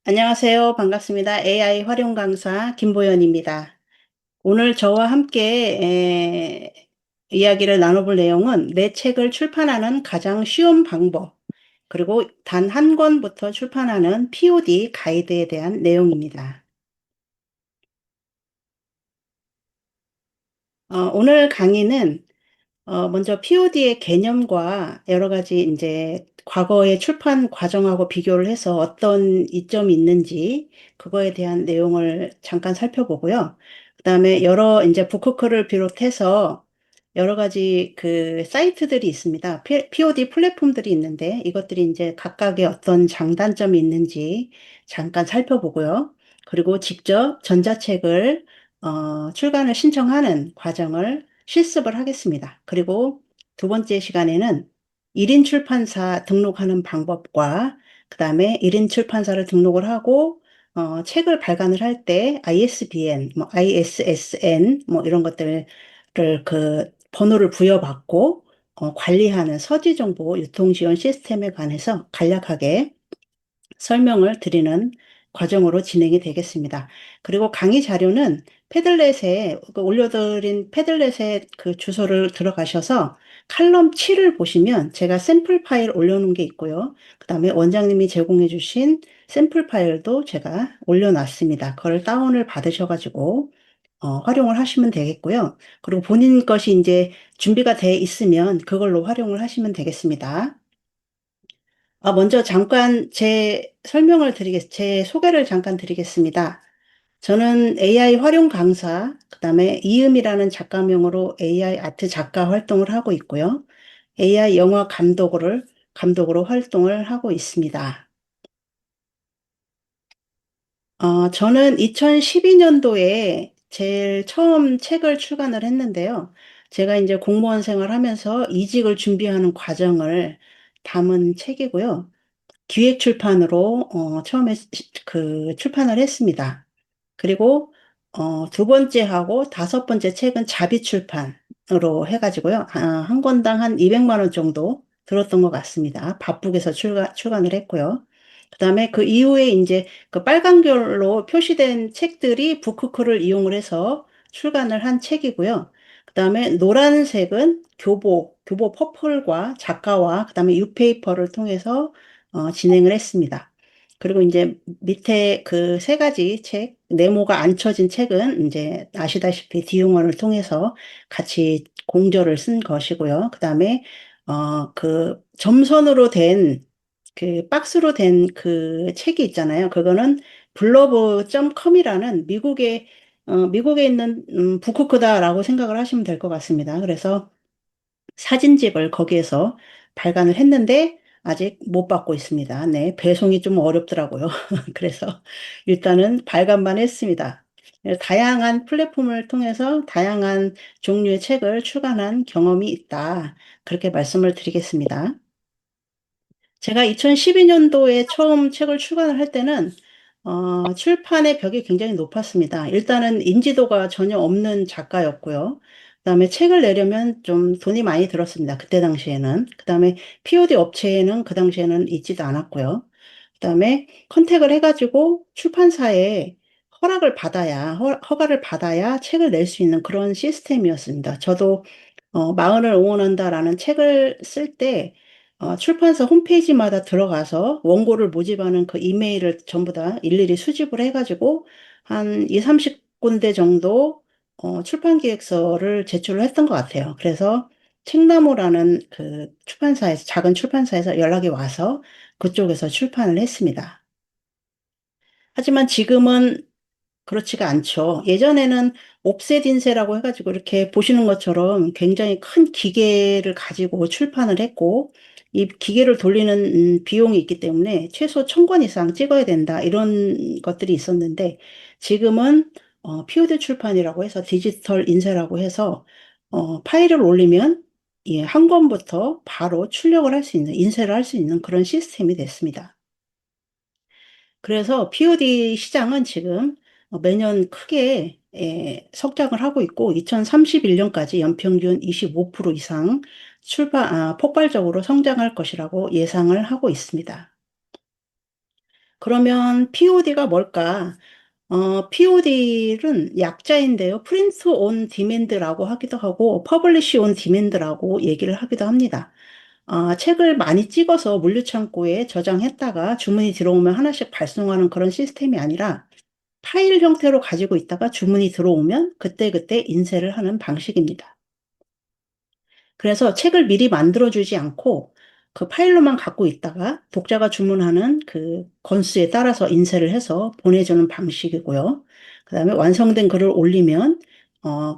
안녕하세요. 반갑습니다. AI 활용 강사 김보연입니다. 오늘 저와 함께 이야기를 나눠볼 내용은 내 책을 출판하는 가장 쉬운 방법, 그리고 단 한 권부터 출판하는 POD 가이드에 대한 내용입니다. 오늘 강의는 먼저 POD의 개념과 여러 가지 이제 과거의 출판 과정하고 비교를 해서 어떤 이점이 있는지 그거에 대한 내용을 잠깐 살펴보고요. 그다음에 여러 이제 북크크를 비롯해서 여러 가지 그 사이트들이 있습니다. POD 플랫폼들이 있는데 이것들이 이제 각각의 어떤 장단점이 있는지 잠깐 살펴보고요. 그리고 직접 전자책을 출간을 신청하는 과정을 실습을 하겠습니다. 그리고 두 번째 시간에는 1인 출판사 등록하는 방법과 그 다음에 1인 출판사를 등록을 하고 책을 발간을 할 때 ISBN, 뭐 ISSN 뭐 이런 것들을 그 번호를 부여받고 관리하는 서지정보 유통지원 시스템에 관해서 간략하게 설명을 드리는 과정으로 진행이 되겠습니다. 그리고 강의 자료는 패들렛에 올려드린 패들렛에 그 주소를 들어가셔서 칼럼 7을 보시면 제가 샘플 파일 올려놓은 게 있고요. 그 다음에 원장님이 제공해 주신 샘플 파일도 제가 올려놨습니다. 그걸 다운을 받으셔가지고 활용을 하시면 되겠고요. 그리고 본인 것이 이제 준비가 돼 있으면 그걸로 활용을 하시면 되겠습니다. 먼저 잠깐 제 소개를 잠깐 드리겠습니다. 저는 AI 활용 강사, 그다음에 이음이라는 작가명으로 AI 아트 작가 활동을 하고 있고요. AI 영화 감독으로 활동을 하고 있습니다. 저는 2012년도에 제일 처음 책을 출간을 했는데요. 제가 이제 공무원 생활하면서 이직을 준비하는 과정을 담은 책이고요. 기획 출판으로 처음에 그 출판을 했습니다. 그리고 두 번째하고 다섯 번째 책은 자비 출판으로 해가지고요. 한 권당 한 200만 원 정도 들었던 것 같습니다. 바쁘게서 출간을 했고요. 그다음에 그 이후에 이제 그 빨간결로 표시된 책들이 북크크를 이용을 해서 출간을 한 책이고요. 그다음에 노란색은 교보 퍼플과 작가와 그다음에 유페이퍼를 통해서 진행을 했습니다. 그리고 이제 밑에 그 세 가지 책, 네모가 안 쳐진 책은 이제 아시다시피 디용어를 통해서 같이 공저를 쓴 것이고요. 그다음에 그 점선으로 된 그 박스로 된 그 책이 있잖아요. 그거는 블러브.com이라는 미국에 있는 북크크다라고 생각을 하시면 될 것 같습니다. 그래서 사진집을 거기에서 발간을 했는데 아직 못 받고 있습니다. 네, 배송이 좀 어렵더라고요. 그래서 일단은 발간만 했습니다. 다양한 플랫폼을 통해서 다양한 종류의 책을 출간한 경험이 있다. 그렇게 말씀을 드리겠습니다. 제가 2012년도에 처음 책을 출간을 할 때는 출판의 벽이 굉장히 높았습니다. 일단은 인지도가 전혀 없는 작가였고요. 그다음에 책을 내려면 좀 돈이 많이 들었습니다. 그때 당시에는. 그다음에 POD 업체에는 그 당시에는 있지도 않았고요. 그다음에 컨택을 해가지고 출판사에 허가를 받아야 책을 낼 수 있는 그런 시스템이었습니다. 저도 마흔을 응원한다라는 책을 쓸 때 출판사 홈페이지마다 들어가서 원고를 모집하는 그 이메일을 전부 다 일일이 수집을 해가지고 한 2, 30군데 정도 출판 기획서를 제출을 했던 것 같아요. 그래서 책나무라는 그 작은 출판사에서 연락이 와서 그쪽에서 출판을 했습니다. 하지만 지금은 그렇지가 않죠. 예전에는 옵셋 인쇄라고 해가지고 이렇게 보시는 것처럼 굉장히 큰 기계를 가지고 출판을 했고, 이 기계를 돌리는 비용이 있기 때문에 최소 1000권 이상 찍어야 된다. 이런 것들이 있었는데, 지금은 POD 출판이라고 해서 디지털 인쇄라고 해서 파일을 올리면 예, 한 권부터 바로 출력을 할 수 있는, 인쇄를 할 수 있는 그런 시스템이 됐습니다. 그래서 POD 시장은 지금 매년 크게 성장을 하고 있고 2031년까지 연평균 25% 이상 폭발적으로 성장할 것이라고 예상을 하고 있습니다. 그러면 POD가 뭘까? POD는 약자인데요. Print on Demand라고 하기도 하고, Publish on Demand라고 얘기를 하기도 합니다. 책을 많이 찍어서 물류창고에 저장했다가 주문이 들어오면 하나씩 발송하는 그런 시스템이 아니라 파일 형태로 가지고 있다가 주문이 들어오면 그때그때 인쇄를 하는 방식입니다. 그래서 책을 미리 만들어주지 않고 그 파일로만 갖고 있다가 독자가 주문하는 그 건수에 따라서 인쇄를 해서 보내주는 방식이고요. 그다음에 완성된 글을 올리면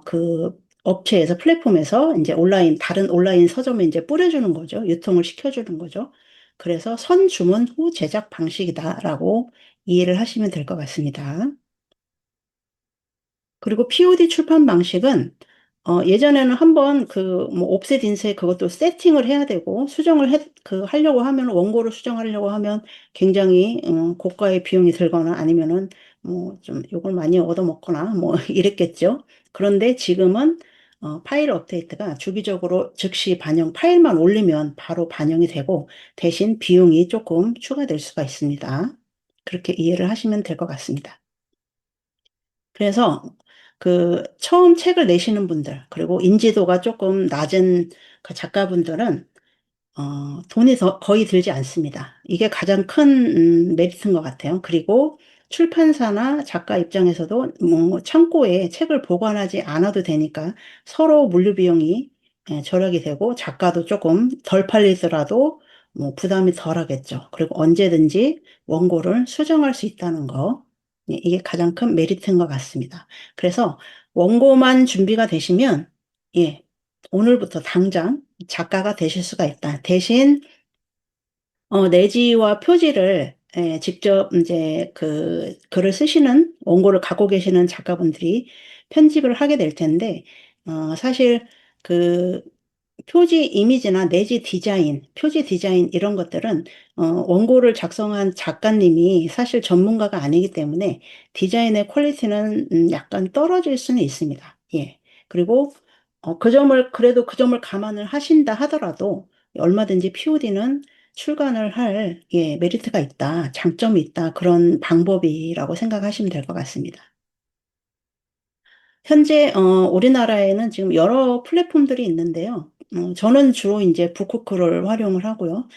그 업체에서 플랫폼에서 이제 다른 온라인 서점에 이제 뿌려주는 거죠. 유통을 시켜주는 거죠. 그래서 선주문 후 제작 방식이다라고 이해를 하시면 될 것 같습니다. 그리고 POD 출판 방식은 예전에는 한번 뭐 옵셋 인쇄 그것도 세팅을 해야 되고 하려고 하면 원고를 수정하려고 하면 굉장히 고가의 비용이 들거나 아니면은 뭐 좀 욕을 많이 얻어먹거나 뭐 이랬겠죠. 그런데 지금은 파일 업데이트가 주기적으로 즉시 파일만 올리면 바로 반영이 되고 대신 비용이 조금 추가될 수가 있습니다. 그렇게 이해를 하시면 될 것 같습니다. 그래서 처음 책을 내시는 분들, 그리고 인지도가 조금 낮은 그 작가분들은 돈이 거의 들지 않습니다. 이게 가장 큰 메리트인 것 같아요. 그리고 출판사나 작가 입장에서도 뭐 창고에 책을 보관하지 않아도 되니까 서로 물류 비용이 절약이 되고 작가도 조금 덜 팔리더라도 뭐 부담이 덜 하겠죠. 그리고 언제든지 원고를 수정할 수 있다는 거. 이게 가장 큰 메리트인 것 같습니다. 그래서 원고만 준비가 되시면 예, 오늘부터 당장 작가가 되실 수가 있다. 대신 내지와 표지를 직접 이제 그 글을 쓰시는 원고를 갖고 계시는 작가분들이 편집을 하게 될 텐데 사실 그 표지 이미지나 내지 디자인, 표지 디자인 이런 것들은 원고를 작성한 작가님이 사실 전문가가 아니기 때문에 디자인의 퀄리티는 약간 떨어질 수는 있습니다. 예. 그리고 그래도 그 점을 감안을 하신다 하더라도 얼마든지 POD는 출간을 할 메리트가 있다, 장점이 있다, 그런 방법이라고 생각하시면 될 것 같습니다. 현재 우리나라에는 지금 여러 플랫폼들이 있는데요. 저는 주로 이제 북쿠크를 활용을 하고요.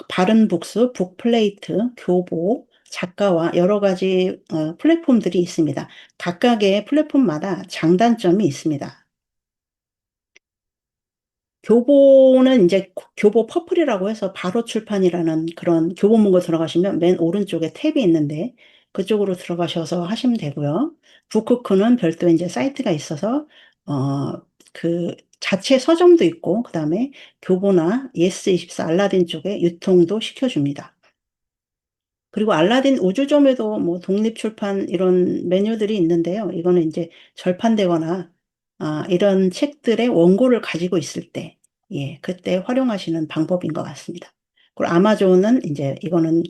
바른북스, 북플레이트, 교보, 작가와 여러 가지 플랫폼들이 있습니다. 각각의 플랫폼마다 장단점이 있습니다. 교보는 이제 교보 퍼플이라고 해서 바로 출판이라는 그런 교보 문고 들어가시면 맨 오른쪽에 탭이 있는데 그쪽으로 들어가셔서 하시면 되고요. 북크크는 별도 이제 사이트가 있어서 그 자체 서점도 있고 그다음에 교보나 예스24 알라딘 쪽에 유통도 시켜줍니다. 그리고 알라딘 우주점에도 뭐 독립출판 이런 메뉴들이 있는데요. 이거는 이제 절판되거나 이런 책들의 원고를 가지고 있을 때, 예, 그때 활용하시는 방법인 것 같습니다. 그리고 아마존은 이제 이거는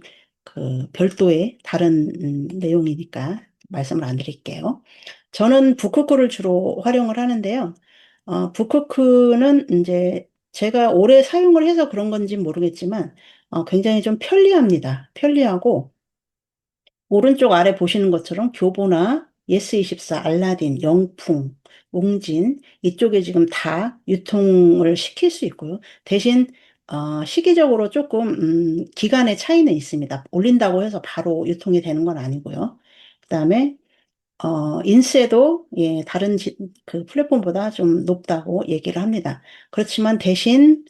그 별도의 다른 내용이니까 말씀을 안 드릴게요. 저는 북쿠크를 주로 활용을 하는데요. 북쿠크는 이제 제가 오래 사용을 해서 그런 건지 모르겠지만 굉장히 좀 편리합니다. 편리하고 오른쪽 아래 보시는 것처럼 교보나 예스24, 알라딘, 영풍, 웅진 이쪽에 지금 다 유통을 시킬 수 있고요. 대신 시기적으로 조금 기간의 차이는 있습니다. 올린다고 해서 바로 유통이 되는 건 아니고요. 그다음에 인쇄도 예, 다른 그 플랫폼보다 좀 높다고 얘기를 합니다. 그렇지만 대신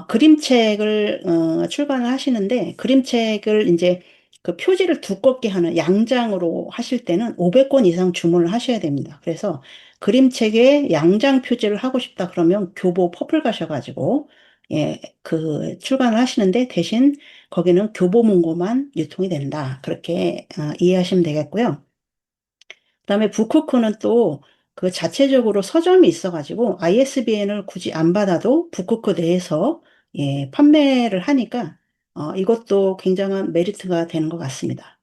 그림책을 출간을 하시는데 그림책을 이제 그 표지를 두껍게 하는 양장으로 하실 때는 500권 이상 주문을 하셔야 됩니다. 그래서 그림책에 양장 표지를 하고 싶다 그러면 교보 퍼플 가셔가지고 예, 그 출간을 하시는데 대신 거기는 교보 문고만 유통이 된다. 그렇게 이해하시면 되겠고요. 그다음에 북쿠크는 또 그 자체적으로 서점이 있어가지고 ISBN을 굳이 안 받아도 북쿠크 내에서 예, 판매를 하니까 이것도 굉장한 메리트가 되는 것 같습니다.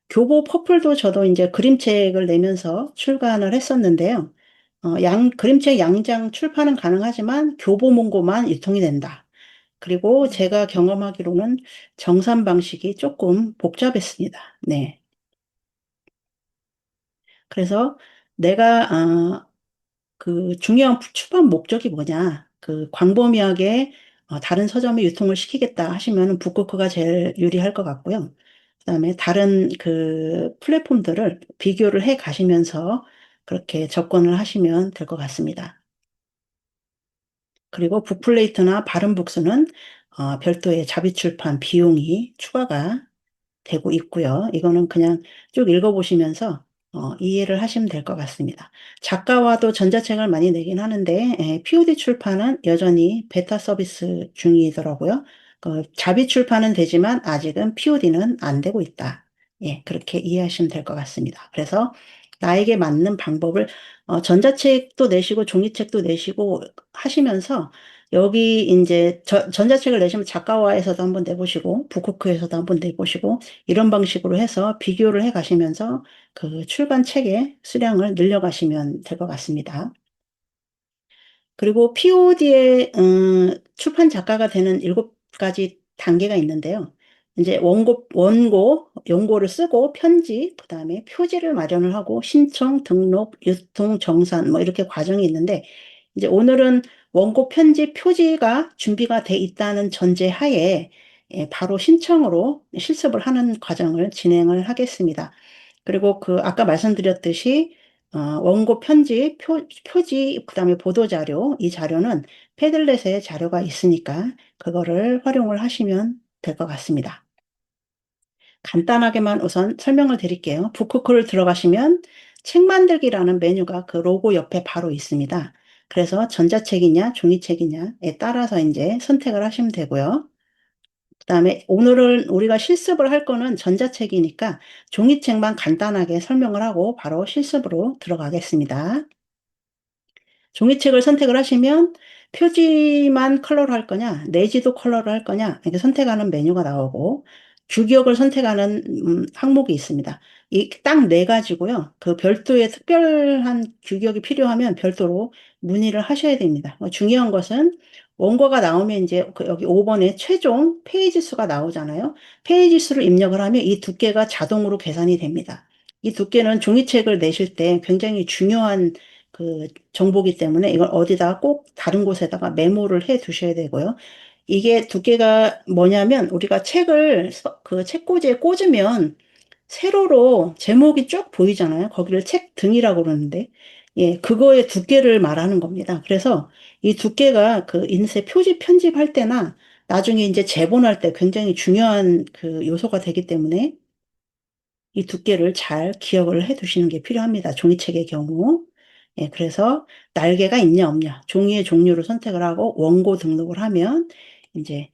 교보 퍼플도 저도 이제 그림책을 내면서 출간을 했었는데요. 그림책 양장 출판은 가능하지만 교보 문고만 유통이 된다. 그리고 제가 경험하기로는 정산 방식이 조금 복잡했습니다. 네. 그래서 내가, 그 중요한 출판 목적이 뭐냐. 그 광범위하게 다른 서점에 유통을 시키겠다 하시면 북쿠크가 제일 유리할 것 같고요. 그다음에 다른 그 플랫폼들을 비교를 해 가시면서 그렇게 접근을 하시면 될 것 같습니다. 그리고 북플레이트나 바른북스는 별도의 자비출판 비용이 추가가 되고 있고요. 이거는 그냥 쭉 읽어보시면서 이해를 하시면 될 것 같습니다. 작가와도 전자책을 많이 내긴 하는데 POD 출판은 여전히 베타 서비스 중이더라고요. 자비 출판은 되지만 아직은 POD는 안 되고 있다. 예, 그렇게 이해하시면 될 것 같습니다. 그래서 나에게 맞는 방법을 전자책도 내시고 종이책도 내시고 하시면서 여기 이제 전자책을 내시면 작가와에서도 한번 내보시고 북쿠크에서도 한번 내보시고 이런 방식으로 해서 비교를 해 가시면서 그 출간 책의 수량을 늘려가시면 될 것 같습니다. 그리고 POD의 출판 작가가 되는 7가지 단계가 있는데요. 이제 원고를 쓰고 편집, 그다음에 표지를 마련을 하고 신청, 등록, 유통, 정산 뭐 이렇게 과정이 있는데 이제 오늘은 원고 편집 표지가 준비가 돼 있다는 전제하에 바로 신청으로 실습을 하는 과정을 진행을 하겠습니다. 그리고 그 아까 말씀드렸듯이 원고 편집, 표지, 그다음에 보도자료, 이 자료는 패들렛에 자료가 있으니까 그거를 활용을 하시면 될 것 같습니다. 간단하게만 우선 설명을 드릴게요. 북쿠크를 들어가시면 책 만들기라는 메뉴가 그 로고 옆에 바로 있습니다. 그래서 전자책이냐 종이책이냐에 따라서 이제 선택을 하시면 되고요. 그다음에 오늘은 우리가 실습을 할 거는 전자책이니까 종이책만 간단하게 설명을 하고 바로 실습으로 들어가겠습니다. 종이책을 선택을 하시면 표지만 컬러로 할 거냐, 내지도 컬러로 할 거냐, 이렇게 선택하는 메뉴가 나오고, 규격을 선택하는 항목이 있습니다. 이 딱 네 가지고요. 그 별도의 특별한 규격이 필요하면 별도로 문의를 하셔야 됩니다. 중요한 것은 원고가 나오면 이제 그 여기 5번에 최종 페이지 수가 나오잖아요. 페이지 수를 입력을 하면 이 두께가 자동으로 계산이 됩니다. 이 두께는 종이책을 내실 때 굉장히 중요한 그 정보기 때문에 이걸 어디다가 꼭 다른 곳에다가 메모를 해 두셔야 되고요. 이게 두께가 뭐냐면 우리가 책을 그 책꽂이에 꽂으면 세로로 제목이 쭉 보이잖아요. 거기를 책 등이라고 그러는데 예, 그거의 두께를 말하는 겁니다. 그래서 이 두께가 그 인쇄 표지 편집할 때나 나중에 이제 제본할 때 굉장히 중요한 그 요소가 되기 때문에 이 두께를 잘 기억을 해 두시는 게 필요합니다. 종이책의 경우. 예, 그래서 날개가 있냐 없냐 종이의 종류를 선택을 하고 원고 등록을 하면 이제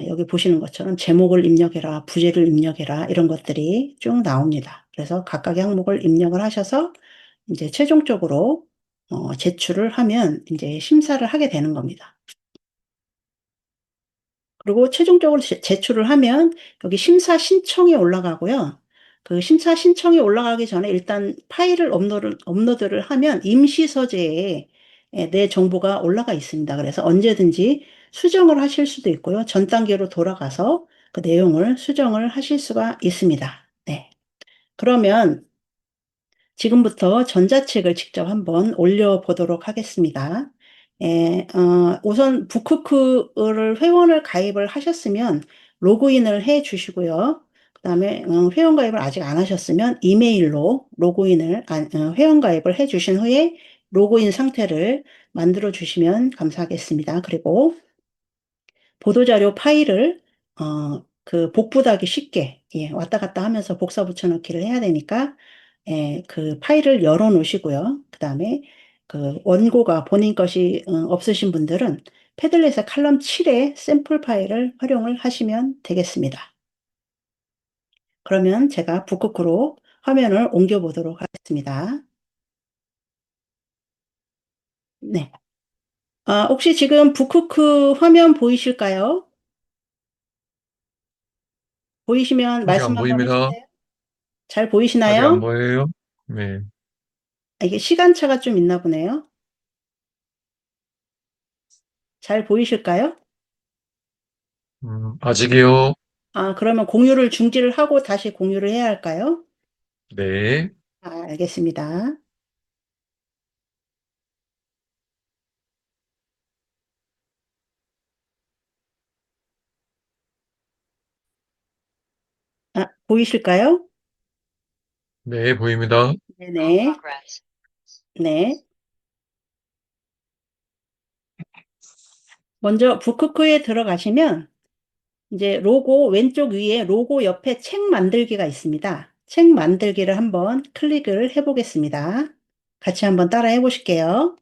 여기 보시는 것처럼 제목을 입력해라, 부제를 입력해라 이런 것들이 쭉 나옵니다. 그래서 각각의 항목을 입력을 하셔서 이제 최종적으로 제출을 하면 이제 심사를 하게 되는 겁니다. 그리고 최종적으로 제출을 하면 여기 심사 신청이 올라가고요. 그 심사 신청이 올라가기 전에 일단 파일을 업로드를 하면 임시 서재에 내 정보가 올라가 있습니다. 그래서 언제든지 수정을 하실 수도 있고요. 전 단계로 돌아가서 그 내용을 수정을 하실 수가 있습니다. 네. 그러면 지금부터 전자책을 직접 한번 올려보도록 하겠습니다. 우선 북쿠크를 회원을 가입을 하셨으면 로그인을 해 주시고요. 그 다음에 회원 가입을 아직 안 하셨으면 이메일로 회원 가입을 해 주신 후에 로그인 상태를 만들어 주시면 감사하겠습니다. 그리고 보도자료 파일을 그 복붙하기 쉽게 예, 왔다 갔다 하면서 복사 붙여넣기를 해야 되니까 그 파일을 열어 놓으시고요. 그다음에 그 원고가 본인 것이 없으신 분들은 패들렛의 칼럼 7의 샘플 파일을 활용을 하시면 되겠습니다. 그러면 제가 북쿠크로 화면을 옮겨 보도록 하겠습니다. 네. 혹시 지금 북쿠크 화면 보이실까요? 보이시면 아직 안 말씀 한번 보입니다. 해주세요. 잘 아직 안 보이시나요? 보여요? 네. 이게 시간차가 좀 있나 보네요. 잘 보이실까요? 아직이요. 아, 그러면 공유를 중지를 하고 다시 공유를 해야 할까요? 네. 아, 알겠습니다. 아, 보이실까요? 네, 보입니다. 네네. 네. 먼저 북크크에 들어가시면 이제 로고 왼쪽 위에 로고 옆에 책 만들기가 있습니다. 책 만들기를 한번 클릭을 해보겠습니다. 같이 한번 따라 해보실게요.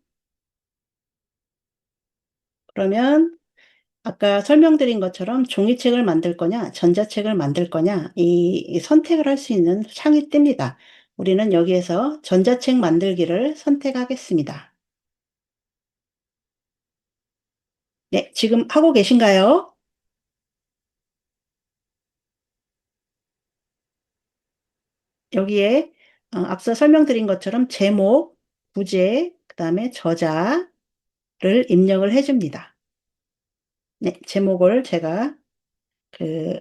그러면 아까 설명드린 것처럼 종이책을 만들 거냐, 전자책을 만들 거냐, 이 선택을 할 수 있는 창이 뜹니다. 우리는 여기에서 전자책 만들기를 선택하겠습니다. 네, 지금 하고 계신가요? 여기에 앞서 설명드린 것처럼 제목, 부제, 그 다음에 저자를 입력을 해줍니다. 네, 제목을 제가 그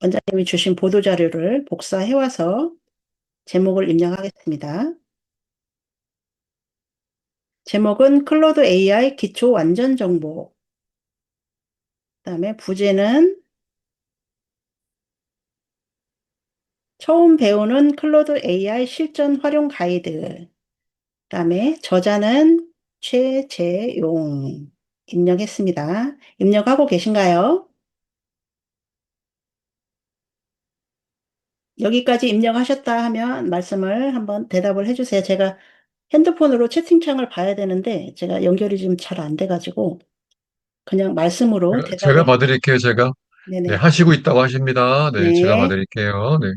원장님이 주신 보도자료를 복사해와서 제목을 입력하겠습니다. 제목은 클로드 AI 기초 완전 정보. 그다음에 부제는 처음 배우는 클로드 AI 실전 활용 가이드. 그다음에 저자는 최재용. 입력했습니다. 입력하고 계신가요? 여기까지 입력하셨다 하면 말씀을 한번 대답을 해주세요. 제가 핸드폰으로 채팅창을 봐야 되는데 제가 연결이 좀 잘 안 돼가지고 그냥 말씀으로 제가 대답을 봐드릴게요, 제가. 네, 네네. 하시고 있다고 하십니다. 네, 제가 네. 봐드릴게요. 네.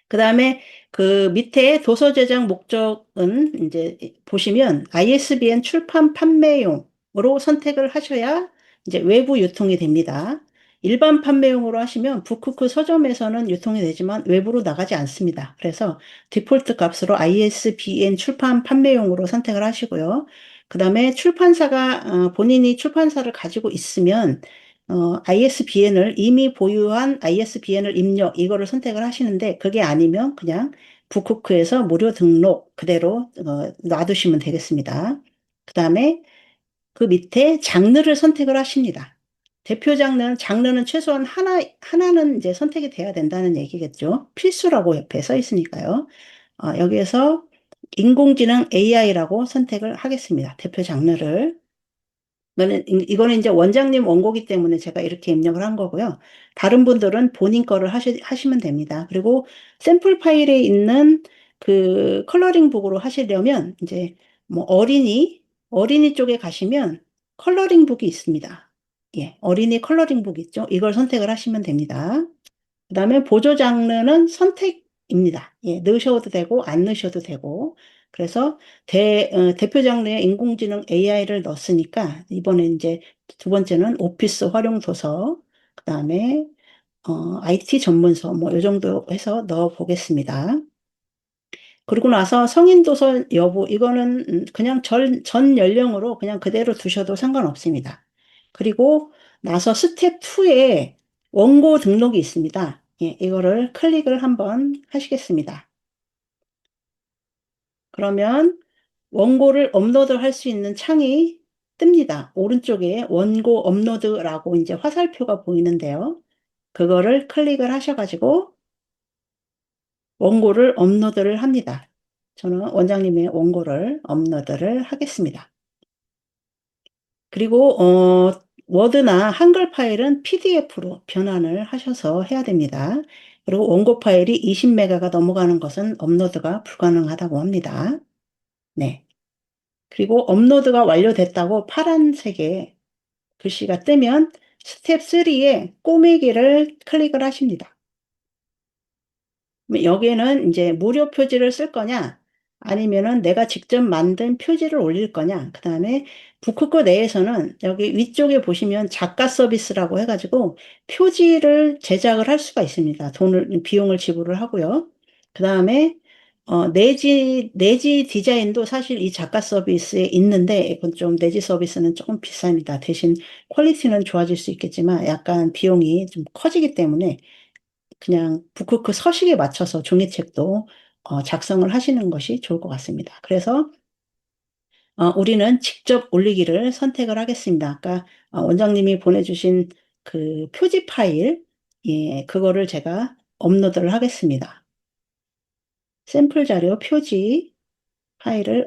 그 다음에 그 밑에 도서 제작 목적은 이제 보시면 ISBN 출판 판매용으로 선택을 하셔야 이제 외부 유통이 됩니다. 일반 판매용으로 하시면 북크크 서점에서는 유통이 되지만 외부로 나가지 않습니다. 그래서 디폴트 값으로 ISBN 출판 판매용으로 선택을 하시고요. 그 다음에 출판사가 본인이 출판사를 가지고 있으면 ISBN을 이미 보유한 ISBN을 입력 이거를 선택을 하시는데 그게 아니면 그냥 북쿠크에서 무료 등록 그대로 놔두시면 되겠습니다. 그 다음에 그 밑에 장르를 선택을 하십니다. 대표 장르는 최소한 하나는 이제 선택이 돼야 된다는 얘기겠죠. 필수라고 옆에 써 있으니까요. 여기에서 인공지능 AI라고 선택을 하겠습니다. 대표 장르를. 이거는 이제 원장님 원고기 때문에 제가 이렇게 입력을 한 거고요. 다른 분들은 본인 거를 하시면 됩니다. 그리고 샘플 파일에 있는 그 컬러링 북으로 하시려면 이제 뭐 어린이 쪽에 가시면 컬러링 북이 있습니다. 예, 어린이 컬러링 북 있죠? 이걸 선택을 하시면 됩니다. 그다음에 보조 장르는 선택입니다. 예, 넣으셔도 되고 안 넣으셔도 되고. 그래서 대표 장르에 인공지능 AI를 넣었으니까 이번에 이제 두 번째는 오피스 활용 도서, 그다음에 IT 전문서 뭐 이 정도 해서 넣어 보겠습니다. 그러고 나서 성인 도서 여부 이거는 그냥 전 연령으로 그냥 그대로 두셔도 상관없습니다. 그리고 나서 스텝 2에 원고 등록이 있습니다. 예, 이거를 클릭을 한번 하시겠습니다. 그러면 원고를 업로드 할 수 있는 창이 뜹니다. 오른쪽에 원고 업로드라고 이제 화살표가 보이는데요. 그거를 클릭을 하셔가지고 원고를 업로드를 합니다. 저는 원장님의 원고를 업로드를 하겠습니다. 그리고 워드나 한글 파일은 PDF로 변환을 하셔서 해야 됩니다. 그리고 원고 파일이 20메가가 넘어가는 것은 업로드가 불가능하다고 합니다. 네. 그리고 업로드가 완료됐다고 파란색의 글씨가 뜨면 스텝 3에 꼬매기를 클릭을 하십니다. 여기에는 이제 무료 표지를 쓸 거냐, 아니면은 내가 직접 만든 표지를 올릴 거냐, 그 다음에 북크크 내에서는 여기 위쪽에 보시면 작가 서비스라고 해가지고 표지를 제작을 할 수가 있습니다. 비용을 지불을 하고요. 그 다음에 내지 디자인도 사실 이 작가 서비스에 있는데, 이건 좀 내지 서비스는 조금 비쌉니다. 대신 퀄리티는 좋아질 수 있겠지만, 약간 비용이 좀 커지기 때문에, 그냥 북크크 서식에 맞춰서 종이책도 작성을 하시는 것이 좋을 것 같습니다. 그래서 우리는 직접 올리기를 선택을 하겠습니다. 아까 원장님이 보내주신 그 표지 파일, 예, 그거를 제가 업로드를 하겠습니다. 샘플 자료 표지 파일을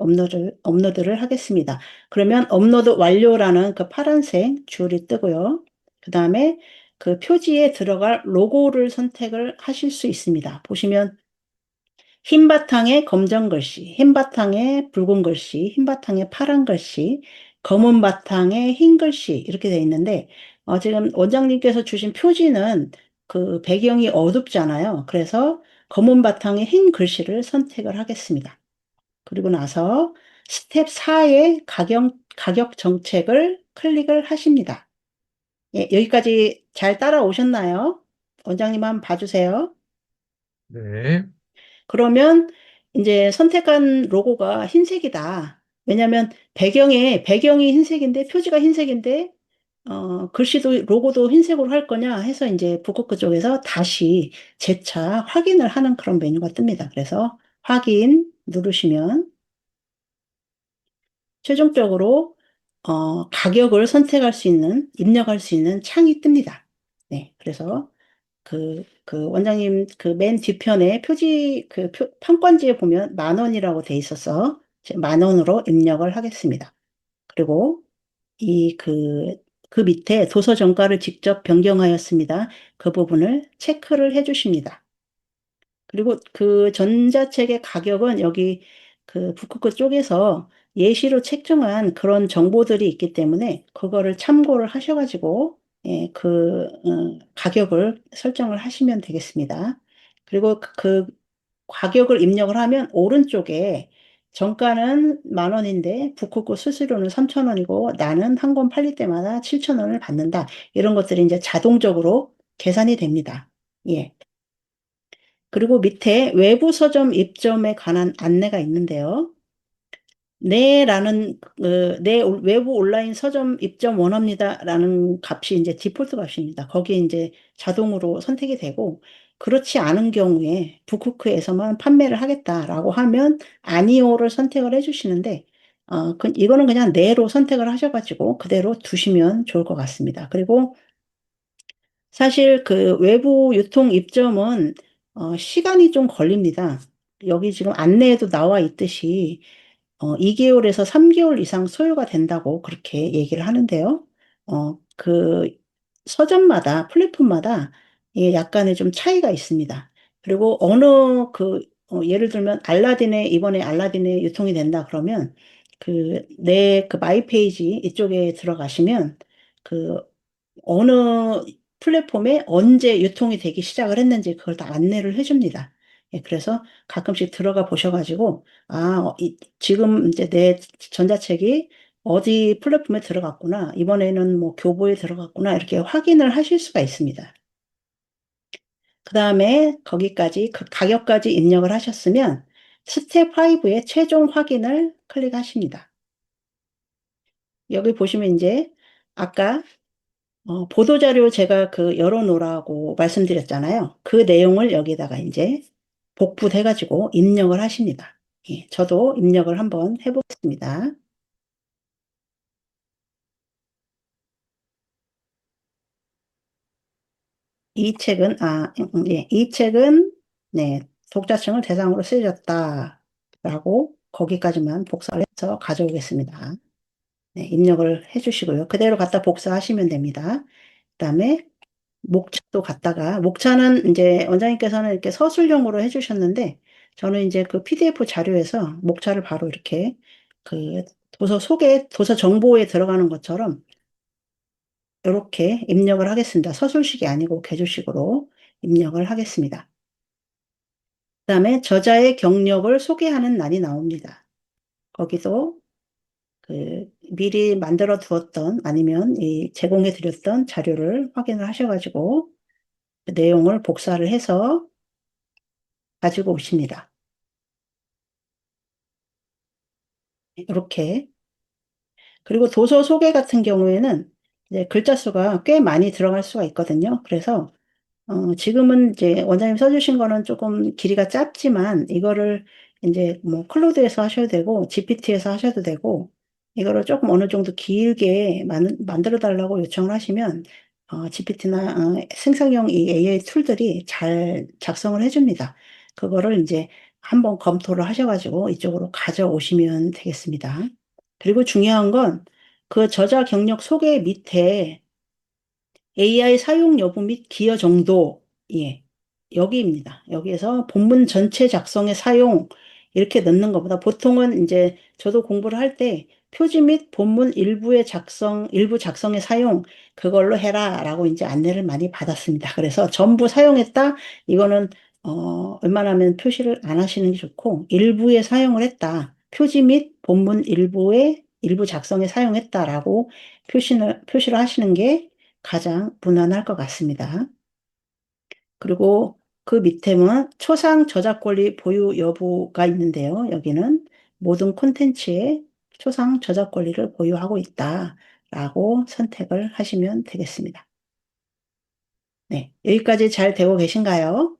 업로드를 하겠습니다. 그러면 업로드 완료라는 그 파란색 줄이 뜨고요. 그 다음에 그 표지에 들어갈 로고를 선택을 하실 수 있습니다. 보시면 흰 바탕에 검정 글씨, 흰 바탕에 붉은 글씨, 흰 바탕에 파란 글씨, 검은 바탕에 흰 글씨 이렇게 돼 있는데 지금 원장님께서 주신 표지는 그 배경이 어둡잖아요. 그래서 검은 바탕에 흰 글씨를 선택을 하겠습니다. 그리고 나서 스텝 4의 가격 정책을 클릭을 하십니다. 예, 여기까지 잘 따라오셨나요? 원장님 한번 봐주세요. 네. 그러면 이제 선택한 로고가 흰색이다. 왜냐하면 배경이 흰색인데 표지가 흰색인데 글씨도 로고도 흰색으로 할 거냐 해서 이제 북커크 쪽에서 다시 재차 확인을 하는 그런 메뉴가 뜹니다. 그래서 확인 누르시면 최종적으로 가격을 선택할 수 있는 입력할 수 있는 창이 뜹니다. 네, 그래서 그 원장님 그 맨 뒤편에 표지 판권지에 보면 10,000원이라고 돼 있어서 10,000원으로 입력을 하겠습니다. 그리고 그 밑에 도서 정가를 직접 변경하였습니다. 그 부분을 체크를 해주십니다. 그리고 그 전자책의 가격은 여기 그 북크크 쪽에서 예시로 책정한 그런 정보들이 있기 때문에 그거를 참고를 하셔가지고 예, 가격을 설정을 하시면 되겠습니다. 그리고 그 가격을 입력을 하면 오른쪽에 정가는 10,000원인데 북크크 수수료는 3,000원이고 나는 한 권 팔릴 때마다 7,000원을 받는다. 이런 것들이 이제 자동적으로 계산이 됩니다. 예. 그리고 밑에 외부 서점 입점에 관한 안내가 있는데요. 네, 외부 온라인 서점 입점 원합니다라는 값이 이제 디폴트 값입니다. 거기에 이제 자동으로 선택이 되고, 그렇지 않은 경우에 북쿠크에서만 판매를 하겠다라고 하면 아니오를 선택을 해주시는데, 이거는 그냥 네로 선택을 하셔가지고 그대로 두시면 좋을 것 같습니다. 그리고 사실 그 외부 유통 입점은 시간이 좀 걸립니다. 여기 지금 안내에도 나와 있듯이 2개월에서 3개월 이상 소요가 된다고 그렇게 얘기를 하는데요. 그 서점마다 플랫폼마다 약간의 좀 차이가 있습니다. 그리고 예를 들면 이번에 알라딘에 유통이 된다 그러면 내 마이 페이지 이쪽에 들어가시면 그 어느 플랫폼에 언제 유통이 되기 시작을 했는지 그걸 다 안내를 해줍니다. 예, 그래서 가끔씩 들어가 보셔가지고, 지금 이제 내 전자책이 어디 플랫폼에 들어갔구나, 이번에는 뭐 교보에 들어갔구나, 이렇게 확인을 하실 수가 있습니다. 그 다음에 거기까지, 그 가격까지 입력을 하셨으면 스텝 5의 최종 확인을 클릭하십니다. 여기 보시면 이제 아까 보도자료 제가 열어놓으라고 말씀드렸잖아요. 그 내용을 여기다가 이제 복붙해가지고 입력을 하십니다. 예, 저도 입력을 한번 해보겠습니다. 이 책은, 네, 독자층을 대상으로 쓰여졌다라고 거기까지만 복사를 해서 가져오겠습니다. 네, 입력을 해주시고요. 그대로 갖다 복사하시면 됩니다. 그다음에 목차도 갖다가 목차는 이제 원장님께서는 이렇게 서술형으로 해주셨는데 저는 이제 그 PDF 자료에서 목차를 바로 이렇게 그 도서 정보에 들어가는 것처럼 이렇게 입력을 하겠습니다. 서술식이 아니고 개조식으로 입력을 하겠습니다. 그다음에 저자의 경력을 소개하는欄이 나옵니다. 거기도 미리 만들어 두었던 아니면 제공해 드렸던 자료를 확인을 하셔가지고 그 내용을 복사를 해서 가지고 오십니다. 이렇게. 그리고 도서 소개 같은 경우에는 이제 글자 수가 꽤 많이 들어갈 수가 있거든요. 그래서 지금은 이제 원장님 써주신 거는 조금 길이가 짧지만 이거를 이제 뭐 클로드에서 하셔도 되고 GPT에서 하셔도 되고 이거를 조금 어느 정도 길게 만들어 달라고 요청을 하시면 GPT나 생성형 이 AI 툴들이 잘 작성을 해줍니다. 그거를 이제 한번 검토를 하셔가지고 이쪽으로 가져오시면 되겠습니다. 그리고 중요한 건 그 저자 경력 소개 밑에 AI 사용 여부 및 기여 정도, 예, 여기입니다. 여기에서 본문 전체 작성에 사용, 이렇게 넣는 것보다 보통은 이제 저도 공부를 할 때 표지 및 본문 일부의 작성, 일부 작성에 사용, 그걸로 해라 라고 이제 안내를 많이 받았습니다. 그래서 전부 사용했다, 이거는, 웬만하면 표시를 안 하시는 게 좋고, 일부에 사용을 했다, 표지 및 본문 일부의 일부 작성에 사용했다라고 표시를 하시는 게 가장 무난할 것 같습니다. 그리고 그 밑에는 초상 저작권리 보유 여부가 있는데요. 여기는 모든 콘텐츠에 초상 저작권리를 보유하고 있다라고 선택을 하시면 되겠습니다. 네, 여기까지 잘 되고 계신가요?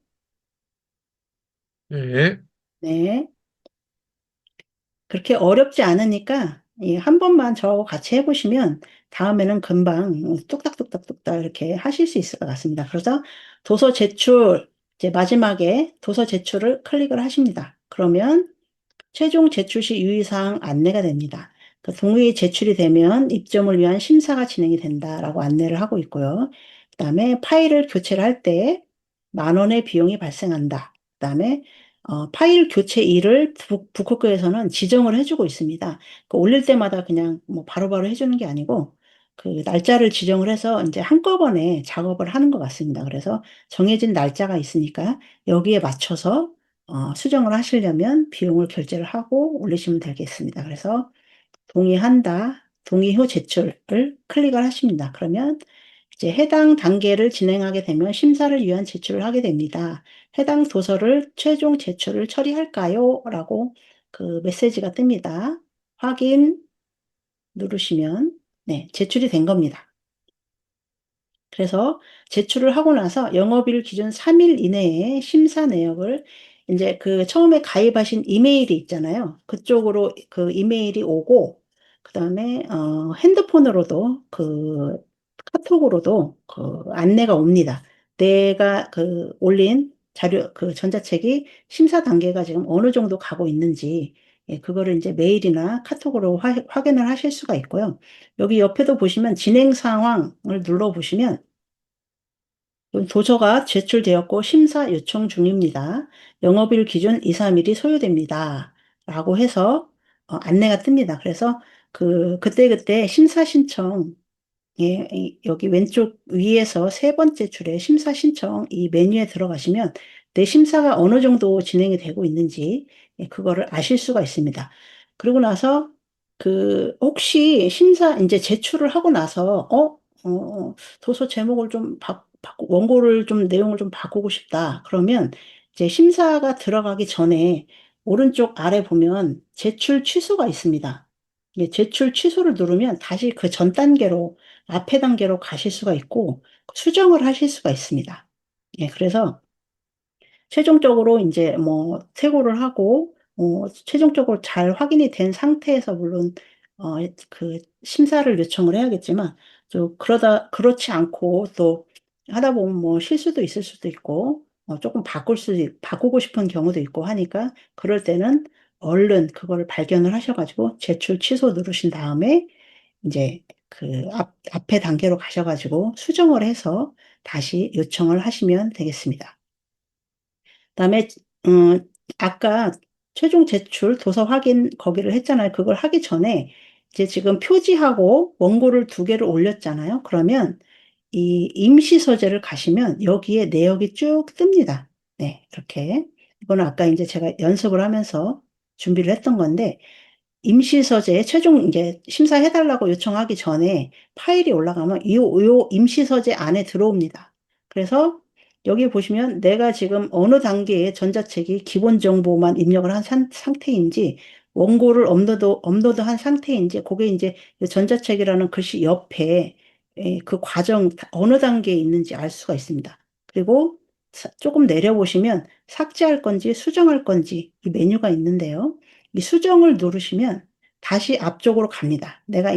네. 네, 그렇게 어렵지 않으니까 한 번만 저하고 같이 해보시면 다음에는 금방 뚝딱뚝딱뚝딱 이렇게 하실 수 있을 것 같습니다. 그래서 도서 제출, 이제 마지막에 도서 제출을 클릭을 하십니다. 그러면 최종 제출 시 유의사항 안내가 됩니다. 그 동의 제출이 되면 입점을 위한 심사가 진행이 된다라고 안내를 하고 있고요. 그다음에 파일을 교체를 할 때 10,000원의 비용이 발생한다. 그다음에 파일 교체 일을 북크크에서는 지정을 해주고 있습니다. 그 올릴 때마다 그냥 뭐 바로바로 해주는 게 아니고 그 날짜를 지정을 해서 이제 한꺼번에 작업을 하는 것 같습니다. 그래서 정해진 날짜가 있으니까 여기에 맞춰서 수정을 하시려면 비용을 결제를 하고 올리시면 되겠습니다. 그래서 동의한다, 동의 후 제출을 클릭을 하십니다. 그러면 이제 해당 단계를 진행하게 되면 심사를 위한 제출을 하게 됩니다. 해당 도서를 최종 제출을 처리할까요? 라고 그 메시지가 뜹니다. 확인 누르시면 네, 제출이 된 겁니다. 그래서 제출을 하고 나서 영업일 기준 3일 이내에 심사 내역을 이제 그 처음에 가입하신 이메일이 있잖아요. 그쪽으로 그 이메일이 오고, 그 다음에, 핸드폰으로도 그 카톡으로도 그 안내가 옵니다. 내가 그 올린 자료, 그 전자책이 심사 단계가 지금 어느 정도 가고 있는지, 예, 그거를 이제 메일이나 카톡으로 확인을 하실 수가 있고요. 여기 옆에도 보시면 진행 상황을 눌러보시면 도서가 제출되었고 심사 요청 중입니다. 영업일 기준 2, 3일이 소요됩니다. 라고 해서 안내가 뜹니다. 그래서 그때그때 심사 신청, 예, 여기 왼쪽 위에서 세 번째 줄에 심사 신청 이 메뉴에 들어가시면 내 심사가 어느 정도 진행이 되고 있는지 예, 그거를 아실 수가 있습니다. 그리고 나서 혹시 심사 이제 제출을 하고 나서 도서 제목을 좀 원고를 좀 내용을 좀 바꾸고 싶다. 그러면 이제 심사가 들어가기 전에 오른쪽 아래 보면 제출 취소가 있습니다. 예, 제출 취소를 누르면 다시 그 전 단계로 앞에 단계로 가실 수가 있고 수정을 하실 수가 있습니다. 예, 그래서 최종적으로 이제 뭐 퇴고를 하고 최종적으로 잘 확인이 된 상태에서 물론 그 심사를 요청을 해야겠지만 또 그렇지 않고 또 하다 보면 뭐 실수도 있을 수도 있고 조금 바꾸고 싶은 경우도 있고 하니까 그럴 때는 얼른 그거를 발견을 하셔가지고 제출 취소 누르신 다음에 이제 앞에 단계로 가셔가지고 수정을 해서 다시 요청을 하시면 되겠습니다. 그다음에 아까 최종 제출 도서 확인 거기를 했잖아요. 그걸 하기 전에 이제 지금 표지하고 원고를 두 개를 올렸잖아요. 그러면 이 임시 서재를 가시면 여기에 내역이 쭉 뜹니다. 네, 이렇게. 이거는 아까 이제 제가 연습을 하면서 준비를 했던 건데 임시서재에 최종 이제 심사해달라고 요청하기 전에 파일이 올라가면 요 임시서재 안에 들어옵니다. 그래서 여기 보시면 내가 지금 어느 단계의 전자책이 기본 정보만 입력을 한 상태인지 원고를 업로드한 상태인지, 그게 이제 전자책이라는 글씨 옆에 그 과정 어느 단계에 있는지 알 수가 있습니다. 그리고 조금 내려보시면 삭제할 건지 수정할 건지 이 메뉴가 있는데요. 이 수정을 누르시면 다시 앞쪽으로 갑니다. 내가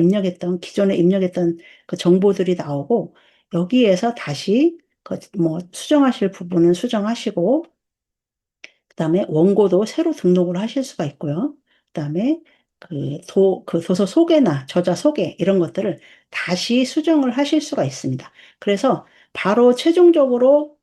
기존에 입력했던 그 정보들이 나오고, 여기에서 다시 그 뭐 수정하실 부분은 수정하시고, 그다음에 원고도 새로 등록을 하실 수가 있고요. 그다음에 그 도서 소개나 저자 소개 이런 것들을 다시 수정을 하실 수가 있습니다. 그래서 바로 최종적으로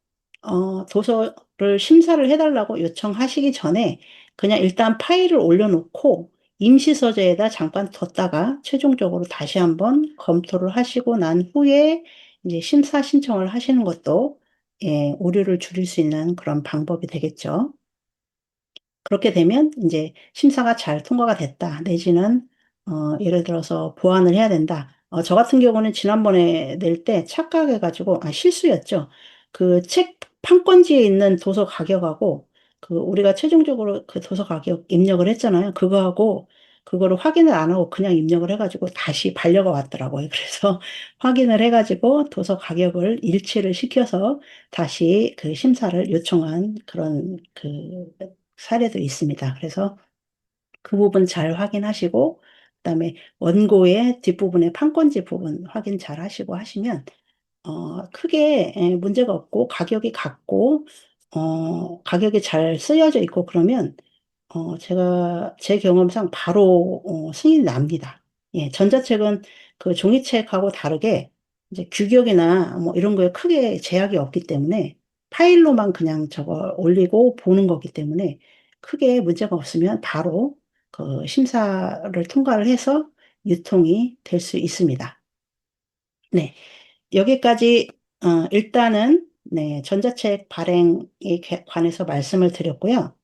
도서를 심사를 해달라고 요청하시기 전에 그냥 일단 파일을 올려놓고 임시 서재에다 잠깐 뒀다가 최종적으로 다시 한번 검토를 하시고 난 후에 이제 심사 신청을 하시는 것도 오류를 줄일 수 있는 그런 방법이 되겠죠. 그렇게 되면 이제 심사가 잘 통과가 됐다. 내지는 예를 들어서 보완을 해야 된다. 저 같은 경우는 지난번에 낼 때 착각해가지고 실수였죠. 그 책 판권지에 있는 도서 가격하고 그 우리가 최종적으로 그 도서 가격 입력을 했잖아요. 그거하고 그거를 확인을 안 하고 그냥 입력을 해가지고 다시 반려가 왔더라고요. 그래서 확인을 해가지고 도서 가격을 일치를 시켜서 다시 그 심사를 요청한 그런 그 사례도 있습니다. 그래서 그 부분 잘 확인하시고, 그다음에 원고의 뒷부분의 판권지 부분 확인 잘 하시고 하시면, 크게 문제가 없고, 가격이 같고, 가격이 잘 쓰여져 있고, 그러면, 제가 제 경험상 바로, 승인이 납니다. 예, 전자책은 그 종이책하고 다르게, 이제 규격이나 뭐 이런 거에 크게 제약이 없기 때문에, 파일로만 그냥 저거 올리고 보는 거기 때문에, 크게 문제가 없으면 바로 그 심사를 통과를 해서 유통이 될 수 있습니다. 네. 여기까지 일단은 네, 전자책 발행에 관해서 말씀을 드렸고요.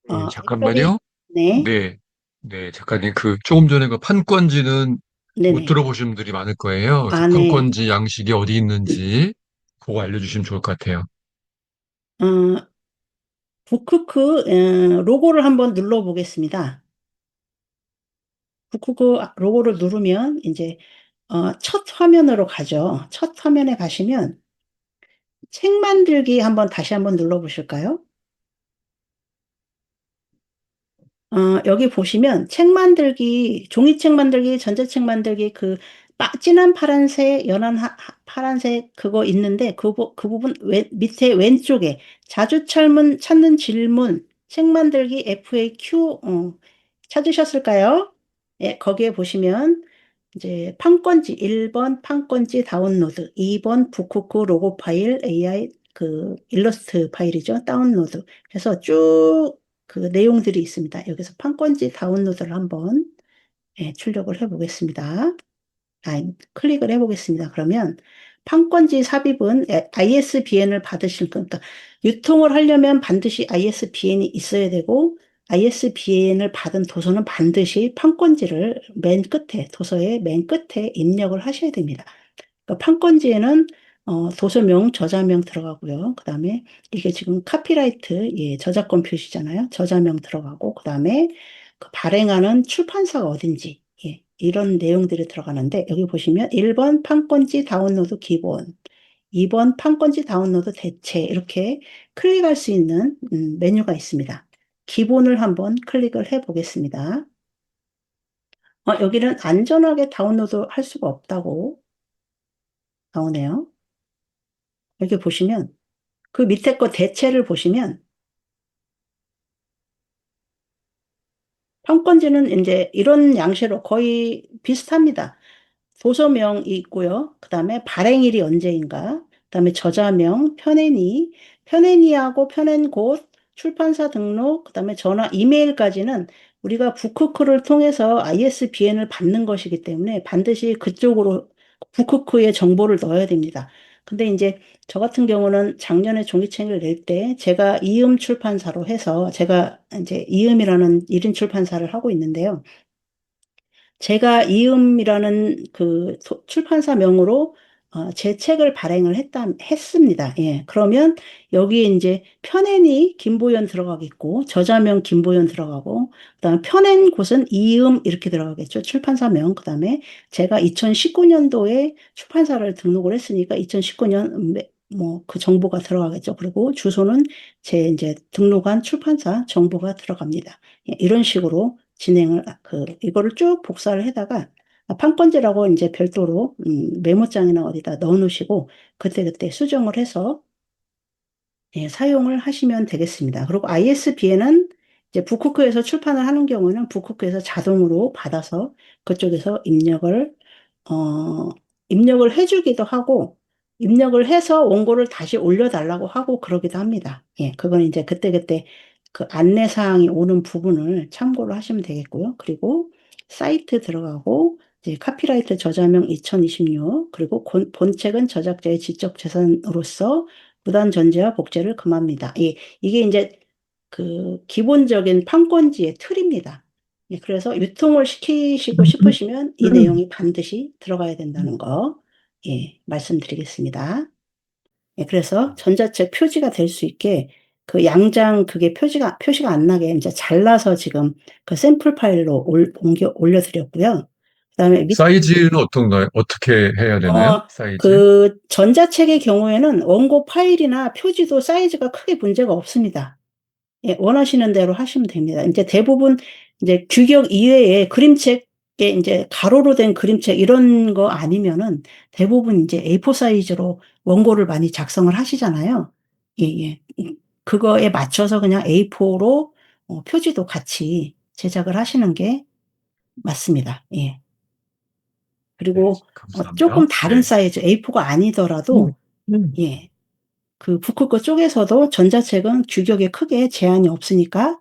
네, 이쪽에 잠깐만요. 네, 네, 네, 작가님, 조금 전에 그 판권지는 못 네네. 들어보신 분들이 많을 거예요. 그래서 네. 판권지 양식이 어디 있는지 그거 알려주시면 좋을 것 같아요. 어, 북크크 로고를 한번 눌러보겠습니다. 북크크 로고를 누르면 이제 첫 화면으로 가죠. 첫 화면에 가시면 책 만들기 다시 한번 눌러보실까요? 여기 보시면 책 만들기, 종이책 만들기, 전자책 만들기, 진한 파란색, 연한 파란색 그거 있는데 그 부분 밑에 왼쪽에 자주 찾는 질문, 책 만들기 FAQ 찾으셨을까요? 예, 거기에 보시면 이제 판권지 1번 판권지 다운로드, 2번 북쿠크 로고 파일 AI 그 일러스트 파일이죠. 다운로드. 그래서 쭉 그 내용들이 있습니다. 여기서 판권지 다운로드를 한번 출력을 해보겠습니다. 클릭을 해보겠습니다. 그러면 판권지 삽입은 ISBN을 그러니까 유통을 하려면 반드시 ISBN이 있어야 되고 ISBN을 받은 도서는 반드시 판권지를 도서의 맨 끝에 입력을 하셔야 됩니다. 그러니까 판권지에는 도서명, 저자명 들어가고요. 그다음에 이게 지금 카피라이트, 예, 저작권 표시잖아요. 저자명 들어가고 그다음에 그 발행하는 출판사가 어딘지, 예, 이런 내용들이 들어가는데 여기 보시면 1번 판권지 다운로드 기본, 2번 판권지 다운로드 대체 이렇게 클릭할 수 있는 메뉴가 있습니다. 기본을 한번 클릭을 해 보겠습니다. 여기는 안전하게 다운로드 할 수가 없다고 나오네요. 여기 보시면 그 밑에 거 대체를 보시면 판권지는 이제 이런 양식으로 거의 비슷합니다. 도서명이 있고요. 그 다음에 발행일이 언제인가, 그 다음에 저자명, 편애니하고 편앤곳, 출판사 등록, 그 다음에 전화, 이메일까지는 우리가 북크크를 통해서 ISBN을 받는 것이기 때문에 반드시 그쪽으로 북크크의 정보를 넣어야 됩니다. 근데 이제 저 같은 경우는 작년에 종이책을 낼 때 제가 이음 출판사로 해서 제가 이제 이음이라는 1인 출판사를 하고 있는데요. 제가 이음이라는 출판사 명으로 제 책을 했습니다. 예. 그러면 여기에 이제 편애니 김보연 들어가겠고, 저자명 김보연 들어가고, 그다음에 펴낸 곳은 이음 이렇게 들어가겠죠. 출판사명. 그다음에 제가 2019년도에 출판사를 등록을 했으니까 2019년 뭐 그 정보가 들어가겠죠. 그리고 주소는 제 이제 등록한 출판사 정보가 들어갑니다. 예, 이런 식으로 진행을 이거를 쭉 복사를 해다가 판권지라고 이제 별도로 메모장이나 어디다 넣어 놓으시고 그때그때 수정을 해서 예, 사용을 하시면 되겠습니다. 그리고 ISBN은 이제 북쿠크에서 출판을 하는 경우는 북쿠크에서 자동으로 받아서 그쪽에서 어, 입력을 해주기도 하고, 입력을 해서 원고를 다시 올려달라고 하고 그러기도 합니다. 예, 그건 이제 그때그때 그 안내사항이 오는 부분을 참고를 하시면 되겠고요. 그리고 사이트 들어가고, 이제 카피라이트 저자명 2026, 그리고 본책은 저작자의 지적 재산으로서 무단 전제와 복제를 금합니다. 이게 이제 그 기본적인 판권지의 틀입니다. 예, 그래서 유통을 시키시고 싶으시면 이 내용이 반드시 들어가야 된다는 거, 예, 말씀드리겠습니다. 예, 그래서 전자책 표지가 될 수 있게 그 양장 그게 표시가 안 나게 이제 잘라서 지금 그 샘플 파일로 올려드렸고요. 그다음에 사이즈는 어떤가요? 어떻게 해야 되나요? 어, 사이즈? 그 전자책의 경우에는 원고 파일이나 표지도 사이즈가 크게 문제가 없습니다. 예, 원하시는 대로 하시면 됩니다. 이제 대부분 이제 규격 이외에 그림책에 이제 가로로 된 그림책 이런 거 아니면은 대부분 이제 A4 사이즈로 원고를 많이 작성을 하시잖아요. 예, 예. 그거에 맞춰서 그냥 A4로 표지도 같이 제작을 하시는 게 맞습니다. 예. 네, 그리고 감사합니다. 조금 다른 네. 사이즈 A4가 음, 아니더라도 음. 예. 그 북크거 쪽에서도 전자책은 규격에 크게 제한이 없으니까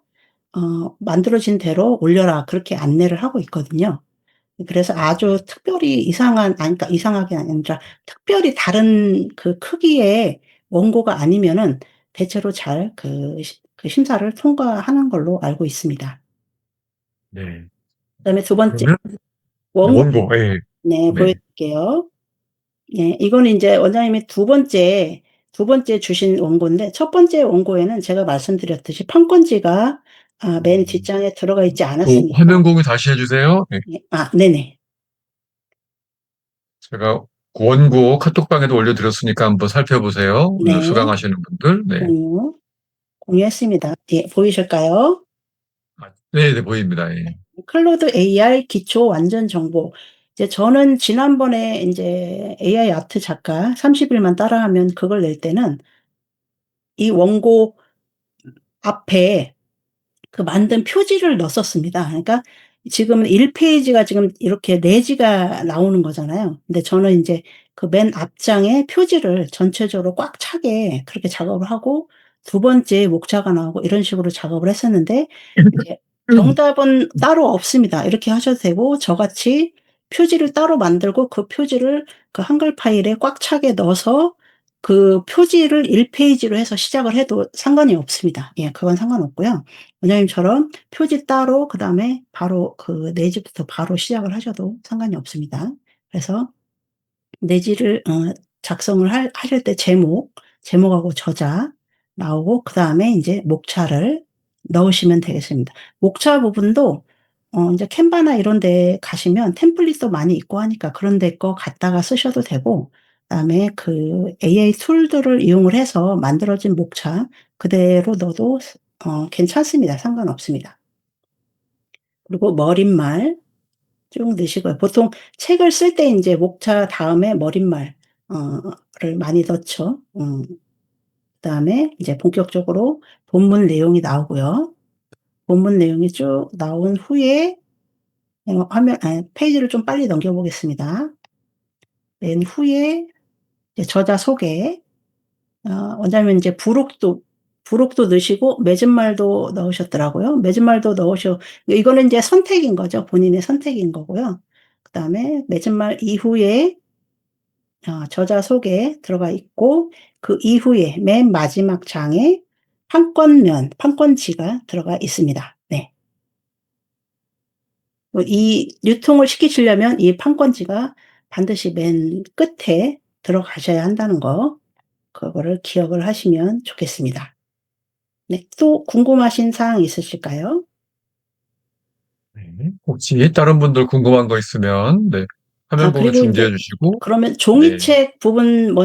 만들어진 대로 올려라 그렇게 안내를 하고 있거든요. 그래서 아주 특별히 아니, 그러니까 이상하게 아니라 특별히 다른 그 크기의 원고가 아니면은 대체로 잘 그 심사를 통과하는 걸로 알고 있습니다. 네. 그다음에 두 번째 그러면 원고 원고, 예. 네, 네. 보여드릴게요. 예, 이거는 이제 원장님이 두 번째 주신 원고인데, 첫 번째 원고에는 제가 말씀드렸듯이 판권지가 맨 뒷장에 들어가 있지 그 않았으니까, 화면 공유 다시 해주세요. 네. 예, 네네. 제가 원고 카톡방에도 올려드렸으니까 한번 살펴보세요. 오늘 네, 수강하시는 분들. 네. 공유했습니다. 예, 보이실까요? 네, 네, 보입니다. 예. 클로드 AR 기초 완전 정보. 이제 저는 지난번에 이제 AI 아트 작가 30일만 따라하면 그걸 낼 때는 이 원고 앞에 그 만든 표지를 넣었습니다. 그러니까 지금 1페이지가 지금 이렇게 네지가 나오는 거잖아요. 근데 저는 이제 그 맨 앞장에 표지를 전체적으로 꽉 차게 그렇게 작업을 하고 두 번째 목차가 나오고 이런 식으로 작업을 했었는데 이제 정답은 따로 없습니다. 이렇게 하셔도 되고 저같이 표지를 따로 만들고 그 표지를 그 한글 파일에 꽉 차게 넣어서 그 표지를 1페이지로 해서 시작을 해도 상관이 없습니다. 예, 그건 상관없고요. 원장님처럼 표지 따로 그다음에 바로 그 내지부터 바로 시작을 하셔도 상관이 없습니다. 그래서 내지를 작성을 하실 때 제목하고 저자 나오고 그다음에 인제 목차를 넣으시면 되겠습니다. 목차 부분도 인제 캔바나 이런 데 가시면 템플릿도 많이 있고 하니까 그런 데 거 갖다가 쓰셔도 되고 그다음에 그 AI 툴들을 이용을 해서 만들어진 목차 그대로 넣어도 괜찮습니다. 상관없습니다. 그리고 머릿말 쭉 넣으시고요. 보통 책을 쓸 때 인제 목차 다음에 머릿말 를 많이 넣죠. 그다음에 이제 본격적으로 본문 내용이 나오고요. 본문 내용이 쭉 나온 후에 페이지를 좀 빨리 넘겨 보겠습니다. 맨 후에 이제 저자 소개 원장님은 인제 부록도 넣으시고 맺은말도 넣으셨더라고요. 맺은말도 넣으셔 이거는 인제 선택인 거죠. 본인의 선택인 거고요. 그다음에 맺은말 이후에 저자 소개 들어가 있고 그 이후에 맨 마지막 장에 판권지가 들어가 있습니다. 네. 이 유통을 시키시려면 이 판권지가 반드시 맨 끝에 들어가셔야 한다는 거 그거를 기억을 하시면 좋겠습니다. 네. 또 궁금하신 사항 있으실까요? 혹시 다른 분들 궁금한 거 있으면, 네, 화면 아, 보면 그리고 중지해 이제 주시고, 그러면 네, 종이책 부분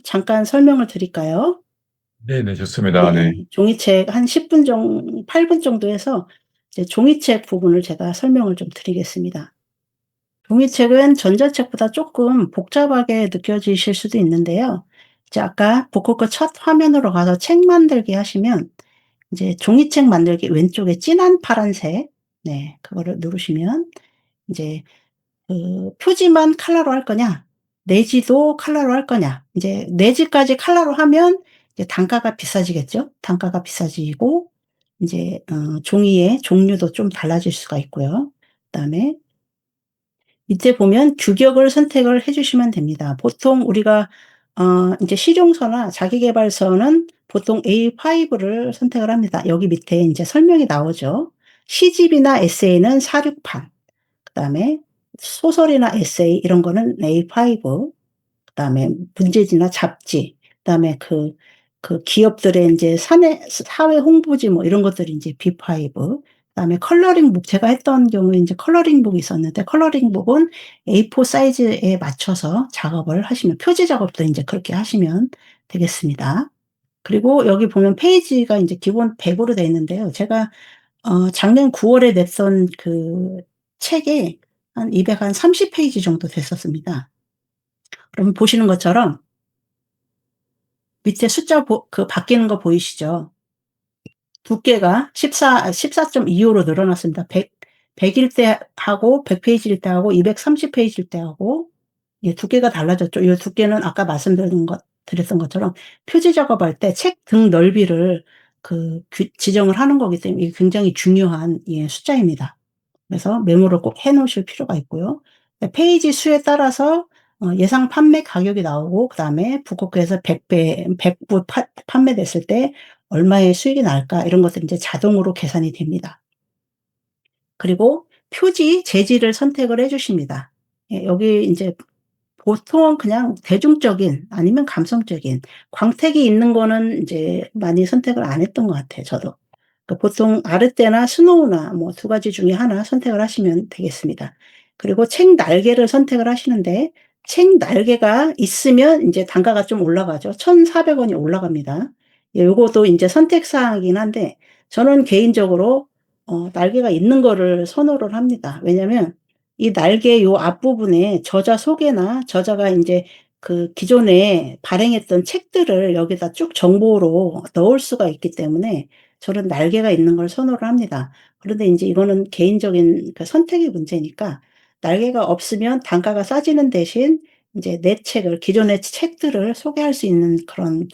잠깐 설명을 드릴까요? 네네, 좋습니다. 네. 네, 종이책 한 10분 정도, 8분 정도 해서 이제 종이책 부분을 제가 설명을 좀 드리겠습니다. 종이책은 전자책보다 조금 복잡하게 느껴지실 수도 있는데요. 이제 아까 북극호 첫 화면으로 가서 책 만들기 하시면 이제 종이책 만들기 왼쪽에 진한 파란색, 네, 그거를 누르시면 이제 그 표지만 컬러로 할 거냐, 내지도 컬러로 할 거냐. 이제 내지까지 컬러로 하면 이제 단가가 비싸지겠죠. 단가가 비싸지고 이제 종이의 종류도 좀 달라질 수가 있고요. 그다음에 밑에 보면 규격을 선택을 해 주시면 됩니다. 보통 우리가 인제 실용서나 자기계발서는 보통 A5를 선택을 합니다. 여기 밑에 인제 설명이 나오죠. 시집이나 에세이는 468, 그다음에 소설이나 에세이 이런 거는 A5, 그다음에 문제지나 잡지, 그다음에 기업들의 인제 사회 홍보지 뭐 이런 것들이 인제 B5, 그다음에 컬러링북, 제가 했던 경우에 인제 컬러링북이 있었는데 컬러링북은 A4 사이즈에 맞춰서 작업을 하시면, 표지 작업도 인제 그렇게 하시면 되겠습니다. 그리고 여기 보면 페이지가 인제 기본 100 으로 돼 있는데요. 제가 작년 9 월에 냈던 그 책이 한 230 페이지 정도 됐었습니다. 그러면 보시는 것처럼 밑에 숫자 바뀌는 거 보이시죠? 두께가 14.25로 늘어났습니다. 100일 때 하고 100 페이지일 때 하고 230 페이지일 때 하고, 예, 두께가 달라졌죠. 이 두께는 아까 드렸던 것처럼 표지 작업할 때 책 등 넓이를 지정을 하는 거기 때문에 이게 굉장히 중요한, 예, 숫자입니다. 그래서 메모를 꼭 해 놓으실 필요가 있고요. 페이지 수에 따라서 예상 판매 가격이 나오고, 그다음에 북극해에서 100부 판매됐을 때 얼마의 수익이 날까, 이런 것들이 인제 자동으로 계산이 됩니다. 그리고 표지 재질을 선택을 해 주십니다. 예, 여기 인제 보통은 그냥 대중적인 아니면 감성적인, 광택이 있는 거는 인제 많이 선택을 안 했던 것 같아요, 저도. 보통 아르테나 스노우나 뭐 두 가지 중에 하나 선택을 하시면 되겠습니다. 그리고 책 날개를 선택을 하시는데 책 날개가 있으면 인제 단가가 좀 올라가죠. 1,400 원이 올라갑니다. 예, 요것도 인제 선택 사항이긴 한데 저는 개인적으로 날개가 있는 거를 선호를 합니다. 왜냐면 이 날개 요 앞부분에 저자 소개나 저자가 인제 기존에 발행했던 책들을 여기다 쭉 정보로 넣을 수가 있기 때문에 저는 날개가 있는 걸 선호를 합니다. 그런데 인제 이거는 개인적인 선택의 문제니까 날개가 없으면 단가가 싸지는 대신 인제 내 책을, 기존의 책들을 소개할 수 있는 그런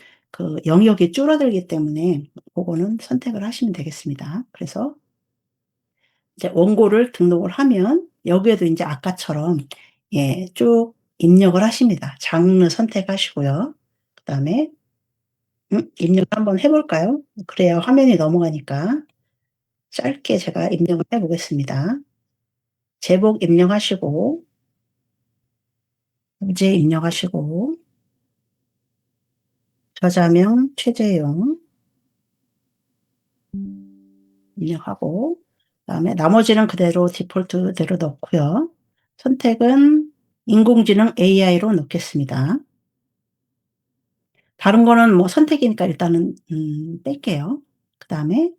영역이 줄어들기 때문에 고거는 선택을 하시면 되겠습니다. 그래서 이제 원고를 등록을 하면 여기에도 인제 아까처럼, 예, 쭉 입력을 하십니다. 장르 선택하시고요. 그다음에 입력을 한번 해 볼까요? 그래야 화면이 넘어가니까. 짧게 제가 입력을 해 보겠습니다. 제목 입력하시고 부제 입력하시고 저자명 최재용 입력하고, 그다음에 나머지는 그대로 디폴트대로 넣고요. 선택은 인공지능 AI로 넣겠습니다. 다른 거는 뭐 선택이니까 일단은 뺄게요. 그다음에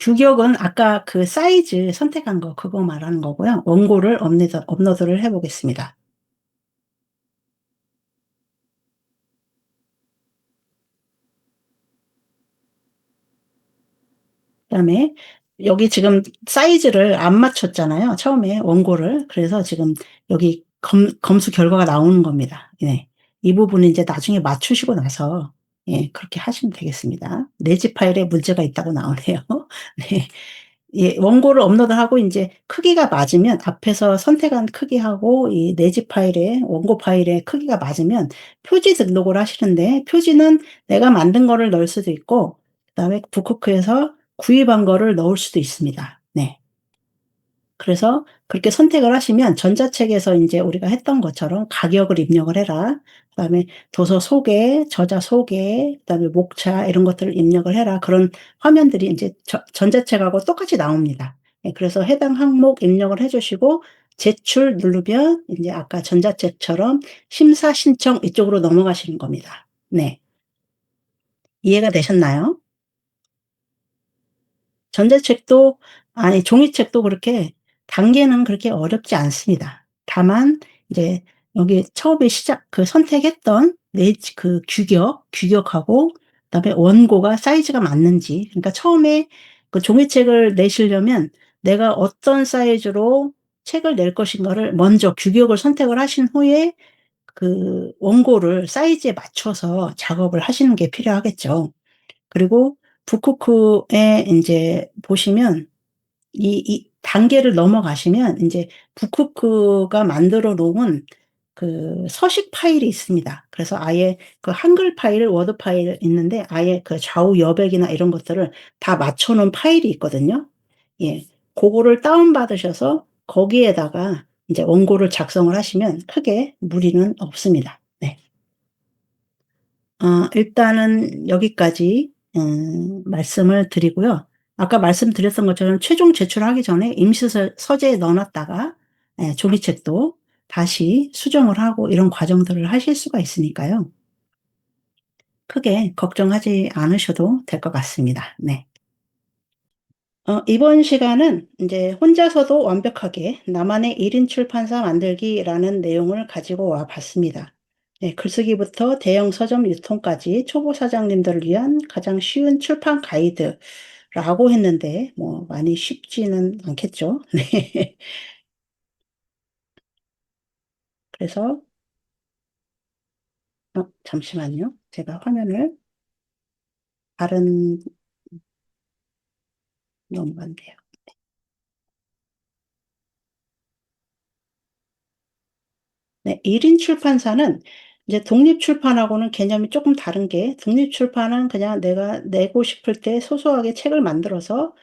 규격은 아까 사이즈 선택한 거 그거 말하는 거고요. 원고를 업로드를 해 보겠습니다. 그다음에 여기 지금 사이즈를 안 맞췄잖아요, 처음에 원고를. 그래서 지금 여기 검수 결과가 나오는 겁니다. 예. 이 부분은 인제 나중에 맞추시고 나서, 예, 그렇게 하시면 되겠습니다. 내지 파일에 문제가 있다고 나오네요. 네. 예, 원고를 업로드하고 인제 크기가 맞으면, 앞에서 선택한 크기하고 이 내지 파일의 원고 파일의 크기가 맞으면 표지 등록을 하시는데, 표지는 내가 만든 거를 넣을 수도 있고 그다음에 북크크에서 구입한 거를 넣을 수도 있습니다. 네. 그래서 그렇게 선택을 하시면 전자책에서 인제 우리가 했던 것처럼 가격을 입력을 해라, 그다음에 도서 소개, 저자 소개, 그다음에 목차 이런 것들을 입력을 해라, 그런 화면들이 인제 전자책하고 똑같이 나옵니다. 그래서 해당 항목 입력을 해주시고 제출 누르면 이제 아까 전자책처럼 심사 신청 이쪽으로 넘어가시는 겁니다. 네. 이해가 되셨나요? 전자책도, 아니, 종이책도 그렇게 단계는 그렇게 어렵지 않습니다. 다만, 이제 여기 처음에 그 선택했던 그 규격하고, 그다음에 원고가 사이즈가 맞는지, 그러니까 처음에 그 종이책을 내시려면 내가 어떤 사이즈로 책을 낼 것인가를 먼저 규격을 선택을 하신 후에 그 원고를 사이즈에 맞춰서 작업을 하시는 게 필요하겠죠. 그리고 북쿠크에 인제 보시면 이 단계를 넘어가시면 인제 북쿠크가 만들어 놓은 그 서식 파일이 있습니다. 그래서 아예 그 한글 파일, 워드 파일 있는데 아예 그 좌우 여백이나 이런 것들을 다 맞춰 놓은 파일이 있거든요. 예. 고거를 다운 받으셔서 거기에다가 인제 원고를 작성을 하시면 크게 무리는 없습니다. 네. 일단은 여기까지 말씀을 드리고요. 아까 말씀드렸던 것처럼 최종 제출하기 전에 임시 서재에 넣어 놨다가 종이책도 다시 수정을 하고 이런 과정들을 하실 수가 있으니까요. 크게 걱정하지 않으셔도 될 것 같습니다. 네. 이번 시간은 이제 혼자서도 완벽하게 나만의 1인 출판사 만들기라는 내용을 가지고 와 봤습니다. 네, 글쓰기부터 대형 서점 유통까지 초보 사장님들을 위한 가장 쉬운 출판 가이드라고 했는데 뭐 많이 쉽지는 않겠죠. 네. 그래서 잠시만요. 제가 화면을 다른 넘어간대요. 네. 1인 출판사는 이제 독립 출판하고는 개념이 조금 다른 게 독립 출판은 그냥 내가 내고 싶을 때 소소하게 책을 만들어서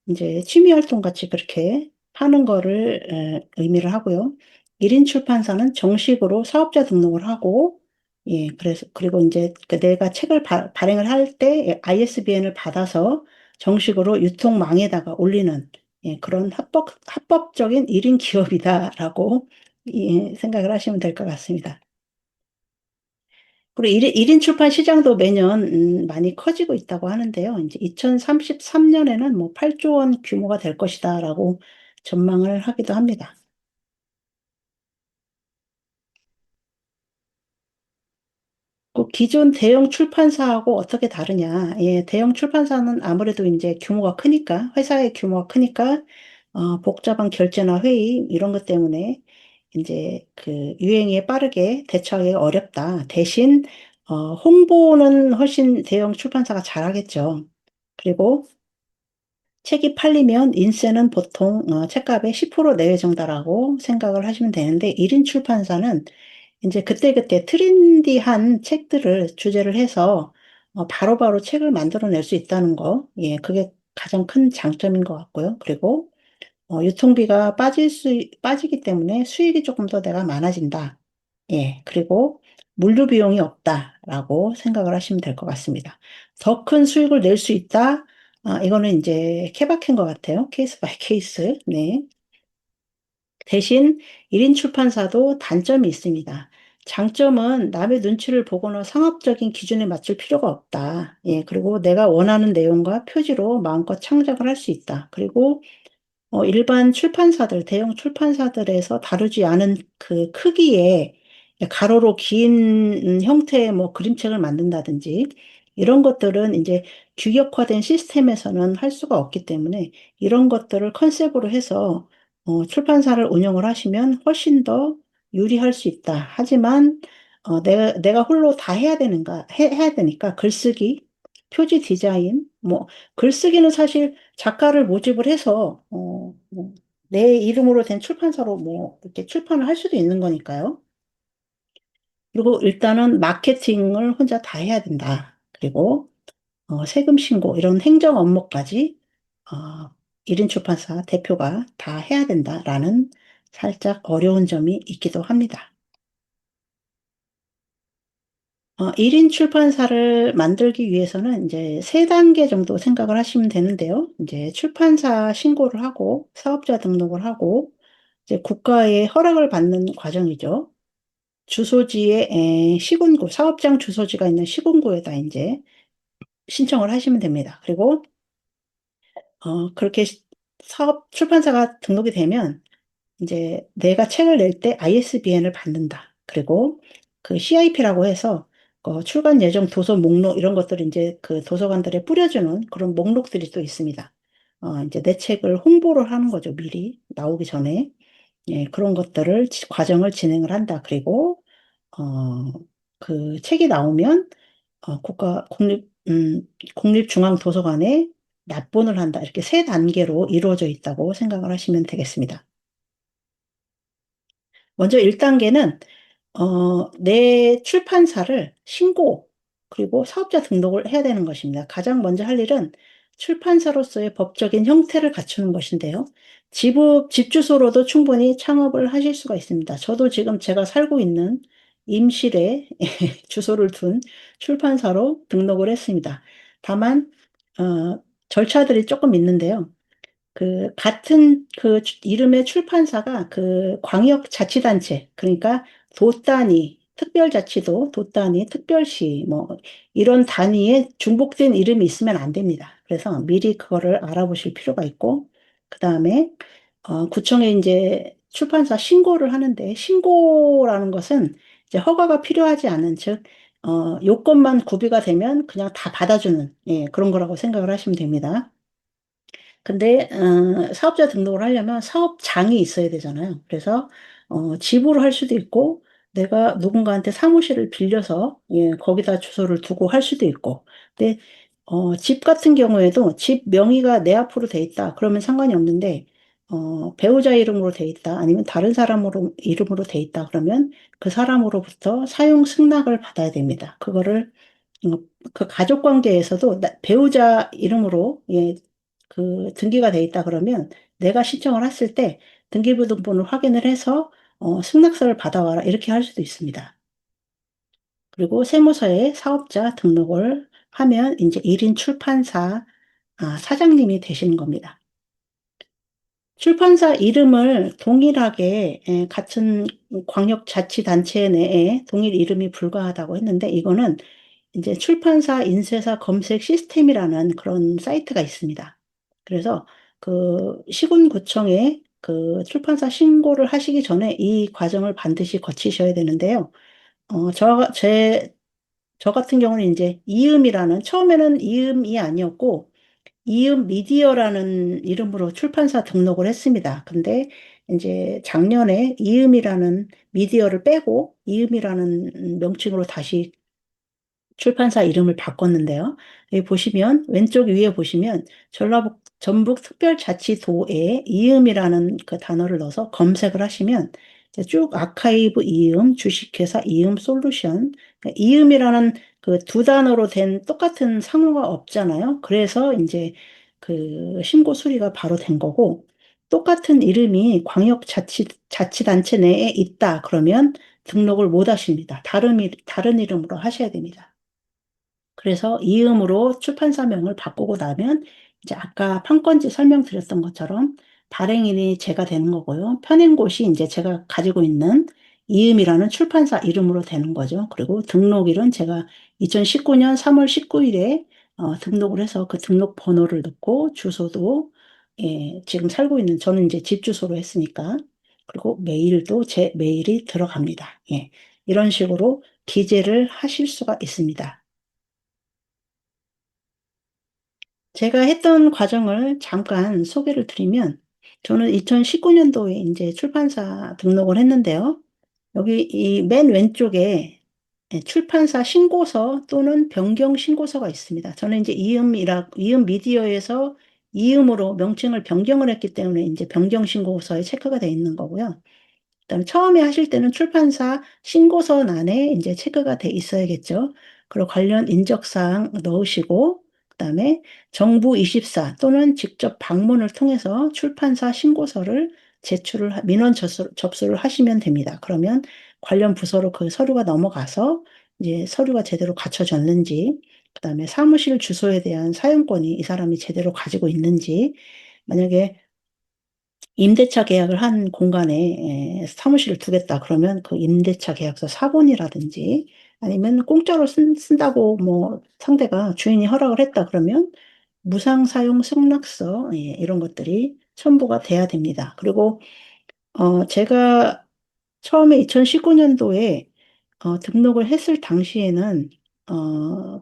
인제 취미 활동 같이 그렇게 하는 거를 의미를 하고요. 1인 출판사는 정식으로 사업자 등록을 하고 예 그래서 그리고 인제 그 내가 책을 발행을 할 때 ISBN을 받아서 정식으로 유통망에다가 올리는 그런 합법적인 1인 기업이다라고 생각을 하시면 될 것 같습니다. 그리고 1인 출판 시장도 매년 많이 커지고 있다고 하는데요. 인제 2033 년에는 뭐 8조 원 규모가 될 것이다라고 전망을 하기도 합니다. 그 기존 대형 출판사하고 어떻게 다르냐. 예 대형 출판사는 아무래도 인제 규모가 크니까 회사의 규모가 크니까 복잡한 결제나 회의 이런 것 때문에 인제 그 유행에 빠르게 대처하기가 어렵다. 대신 홍보는 훨씬 대형 출판사가 잘하겠죠. 그리고 책이 팔리면 인세는 보통 책값의 10% 내외 정도라고 생각을 하시면 되는데 1인 출판사는 인제 그때그때 트렌디한 책들을 주제를 해서 바로바로 책을 만들어낼 수 있다는 거. 예 그게 가장 큰 장점인 것 같고요. 그리고 유통비가 빠지기 때문에 수익이 쪼끔 더 내가 많아진다. 예. 그리고 '물류 비용이 없다.'라고 생각을 하시면 될 것 같습니다. '더 큰 수익을 낼 수 있다.' 이거는 인제 케바케인 것 같아요. 케이스 바이 케이스. 네. 대신 1인 출판사도 단점이 있습니다. 장점은 남의 눈치를 보거나 상업적인 기준에 맞출 필요가 없다. 예. 그리고 내가 원하는 내용과 표지로 마음껏 창작을 할 수 있다. 그리고 일반 출판사들, 대형 출판사들에서 다루지 않은 그 크기의 가로로 긴 형태의 뭐 그림책을 만든다든지 이런 것들은 인제 규격화된 시스템에서는 할 수가 없기 때문에 이런 것들을 컨셉으로 해서 출판사를 운영을 하시면 훨씬 더 유리할 수 있다. 하지만 내가 홀로 다 해야 되는가 해야 되니까 글쓰기, 표지 디자인 뭐 글쓰기는 사실 작가를 모집을 해서 뭐 내 이름으로 된 출판사로 뭐 이렇게 출판을 할 수도 있는 거니까요. 그리고 일단은 마케팅을 혼자 다 해야 된다. 그리고 세금 신고 이런 행정 업무까지 어 1인 출판사 대표가 다 해야 된다라는 살짝 어려운 점이 있기도 합니다. 1인 출판사를 만들기 위해서는 이제 세 단계 정도 생각을 하시면 되는데요. 이제 출판사 신고를 하고, 사업자 등록을 하고, 이제 국가의 허락을 받는 과정이죠. 주소지에, 시군구, 사업장 주소지가 있는 시군구에다 이제 신청을 하시면 됩니다. 그리고, 그렇게 출판사가 등록이 되면, 이제 내가 책을 낼 때 ISBN을 받는다. 그리고 그 CIP라고 해서 출간 예정 도서 목록 이런 것들을 이제 그 도서관들에 뿌려주는 그런 목록들이 또 있습니다. 이제 내 책을 홍보를 하는 거죠. 미리 나오기 전에. 예, 그런 것들을 과정을 진행을 한다. 그리고 어, 그 책이 나오면 국립중앙도서관에 납본을 한다. 이렇게 세 단계로 이루어져 있다고 생각을 하시면 되겠습니다. 먼저 1단계는 내 출판사를 신고, 그리고 사업자 등록을 해야 되는 것입니다. 가장 먼저 할 일은 출판사로서의 법적인 형태를 갖추는 것인데요. 집 주소로도 충분히 창업을 하실 수가 있습니다. 저도 지금 제가 살고 있는 임실에 주소를 둔 출판사로 등록을 했습니다. 다만, 절차들이 조금 있는데요. 그 같은 이름의 출판사가 그 광역자치단체, 그러니까 도단위, 특별자치도, 도단위, 특별시, 뭐 이런 단위에 중복된 이름이 있으면 안 됩니다. 그래서 미리 그거를 알아보실 필요가 있고, 그 다음에 구청에 이제 출판사 신고를 하는데, 신고라는 것은 이제 허가가 필요하지 않은, 즉 요건만 구비가 되면 그냥 다 받아주는, 예, 그런 거라고 생각을 하시면 됩니다. 근데 사업자 등록을 하려면 사업장이 있어야 되잖아요. 그래서 집으로 할 수도 있고 내가 누군가한테 사무실을 빌려서 예, 거기다 주소를 두고 할 수도 있고. 근데 집 같은 경우에도 집 명의가 내 앞으로 돼 있다. 그러면 상관이 없는데 배우자 이름으로 돼 있다. 아니면 다른 사람으로 이름으로 돼 있다. 그러면 그 사람으로부터 사용 승낙을 받아야 됩니다. 그거를 어, 그 가족 관계에서도 배우자 이름으로 예, 그 등기가 돼 있다 그러면 내가 신청을 했을 때 등기부등본을 확인을 해서 승낙서를 받아와라 이렇게 할 수도 있습니다. 그리고 세무서에 사업자 등록을 하면 이제 1인 출판사 사장님이 되시는 겁니다. 출판사 이름을 동일하게 같은 광역자치단체 내에 동일 이름이 불가하다고 했는데 이거는 이제 출판사 인쇄사 검색 시스템이라는 그런 사이트가 있습니다. 그래서 그 시군구청에 그 출판사 신고를 하시기 전에 이 과정을 반드시 거치셔야 되는데요. 저 같은 경우는 이제 이음이라는, 처음에는 이음이 아니었고, 이음 미디어라는 이름으로 출판사 등록을 했습니다. 근데 이제 작년에 이음이라는 미디어를 빼고 이음이라는 명칭으로 다시 출판사 이름을 바꿨는데요. 여기 보시면 왼쪽 위에 보시면 전북특별자치도에 이음이라는 그 단어를 넣어서 검색을 하시면 이제 쭉 아카이브 이음, 주식회사 이음 솔루션, 그러니까 이음이라는 그 두 단어로 된 똑같은 상호가 없잖아요. 그래서 이제 그 신고 수리가 바로 된 거고 똑같은 이름이 자치단체 내에 있다. 그러면 등록을 못 하십니다. 다른 이름으로 하셔야 됩니다. 그래서 이음으로 출판사명을 바꾸고 나면 이제 아까 판건지 설명드렸던 것처럼 발행인이 제가 되는 거고요. 편행곳이 이제 제가 가지고 있는 이음이라는 출판사 이름으로 되는 거죠. 그리고 등록일은 제가 2019년 3월 19일에 등록을 해서 그 등록 번호를 넣고 주소도 예, 지금 살고 있는 저는 이제 집 주소로 했으니까 그리고 메일도 제 메일이 들어갑니다. 예, 이런 식으로 기재를 하실 수가 있습니다. 제가 했던 과정을 잠깐 소개를 드리면, 저는 2019년도에 이제 출판사 등록을 했는데요. 여기 이 맨 왼쪽에 출판사 신고서 또는 변경 신고서가 있습니다. 저는 이제 이음 미디어에서 이음으로 명칭을 변경을 했기 때문에 이제 변경 신고서에 체크가 돼 있는 거고요. 그다음에 처음에 하실 때는 출판사 신고서란에 이제 체크가 돼 있어야겠죠. 그리고 관련 인적사항 넣으시고, 그다음에 정부24 또는 직접 방문을 통해서 출판사 신고서를 민원 접수를 하시면 됩니다. 그러면 관련 부서로 그 서류가 넘어가서 이제 서류가 제대로 갖춰졌는지, 그다음에 사무실 주소에 대한 사용권이 이 사람이 제대로 가지고 있는지, 만약에 임대차 계약을 한 공간에 사무실을 두겠다 그러면 그 임대차 계약서 사본이라든지 아니면 공짜로 쓴다고 뭐 상대가 주인이 허락을 했다 그러면 무상 사용 승낙서 이런 것들이 첨부가 돼야 됩니다. 그리고 제가 처음에 2019년도에 등록을 했을 당시에는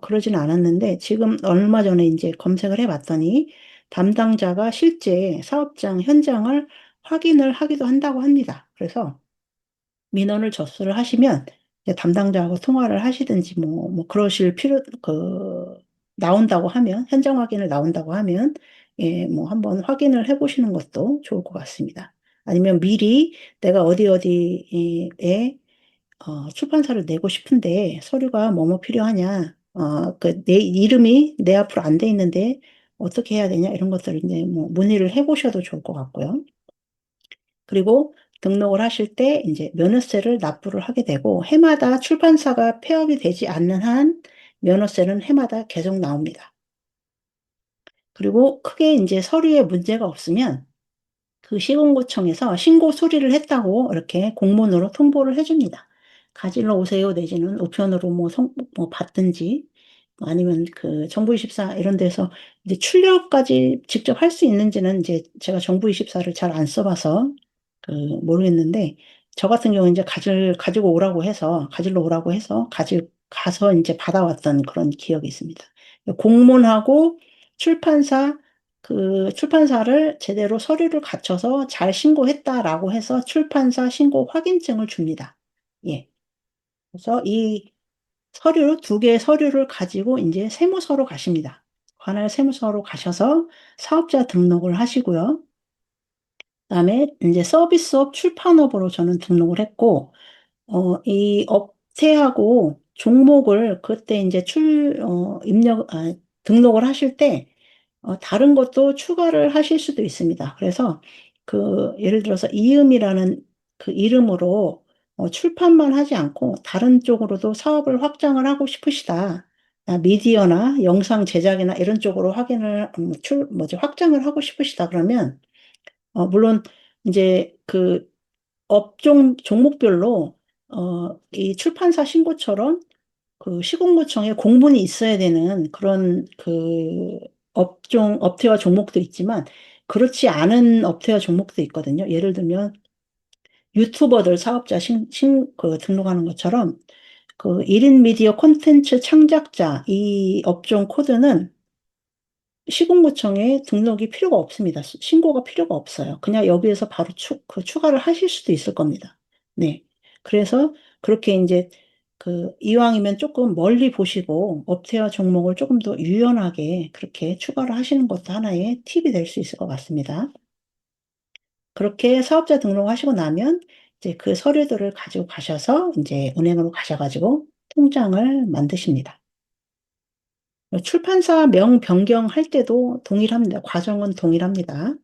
그러진 않았는데 지금 얼마 전에 이제 검색을 해봤더니 담당자가 실제 사업장 현장을 확인을 하기도 한다고 합니다. 그래서 민원을 접수를 하시면 이제 담당자하고 통화를 하시든지 뭐 그러실 나온다고 하면 현장 확인을 나온다고 하면 뭐 한번 확인을 해보시는 것도 좋을 것 같습니다. 아니면 미리 내가 어디 어디에 출판사를 내고 싶은데 서류가 뭐뭐 필요하냐, 내 이름이 내 앞으로 안 돼 있는데 어떻게 해야 되냐 이런 것들을 이제 뭐 문의를 해보셔도 좋을 것 같고요. 그리고 등록을 하실 때 이제 면허세를 납부를 하게 되고 해마다 출판사가 폐업이 되지 않는 한 면허세는 해마다 계속 나옵니다. 그리고 크게 이제 서류에 문제가 없으면 그 시군구청에서 신고 수리를 했다고 이렇게 공문으로 통보를 해줍니다. 가지러 오세요 내지는 우편으로 뭐 받든지 아니면 그 정부24 이런 데서 이제 출력까지 직접 할 수 있는지는 이제 제가 정부24를 잘 안 써봐서 그 모르겠는데 저 같은 경우는 이제 가지러 오라고 해서 가서 이제 받아왔던 그런 기억이 있습니다. 공문하고 출판사 출판사를 제대로 서류를 갖춰서 잘 신고했다라고 해서 출판사 신고 확인증을 줍니다. 예. 그래서 이 두 개의 서류를 가지고 이제 세무서로 가십니다. 관할 세무서로 가셔서 사업자 등록을 하시고요. 그다음에 이제 서비스업 출판업으로 저는 등록을 했고, 이 업체하고 종목을 그때 이제 등록을 하실 때 다른 것도 추가를 하실 수도 있습니다. 그래서 예를 들어서 이음이라는 그 이름으로 출판만 하지 않고 다른 쪽으로도 사업을 확장을 하고 싶으시다. 미디어나 영상 제작이나 이런 쪽으로 확장을 하고 싶으시다. 그러면, 물론 이제 종목별로, 이 출판사 신고처럼 시공구청에 공문이 있어야 되는 그런 업체와 종목도 있지만, 그렇지 않은 업체와 종목도 있거든요. 예를 들면, 유튜버들 사업자 등록하는 것처럼, 1인 미디어 콘텐츠 창작자, 이 업종 코드는 시공구청에 등록이 필요가 없습니다. 신고가 필요가 없어요. 그냥 여기에서 바로 추가를 하실 수도 있을 겁니다. 네. 그래서 그렇게 이제 이왕이면 조금 멀리 보시고 업체와 종목을 조금 더 유연하게 그렇게 추가를 하시는 것도 하나의 팁이 될 수 있을 것 같습니다. 그렇게 사업자 등록하시고 나면 이제 그 서류들을 가지고 가셔서 이제 은행으로 가셔가지고 통장을 만드십니다. 출판사 명 변경할 때도 동일합니다. 과정은 동일합니다.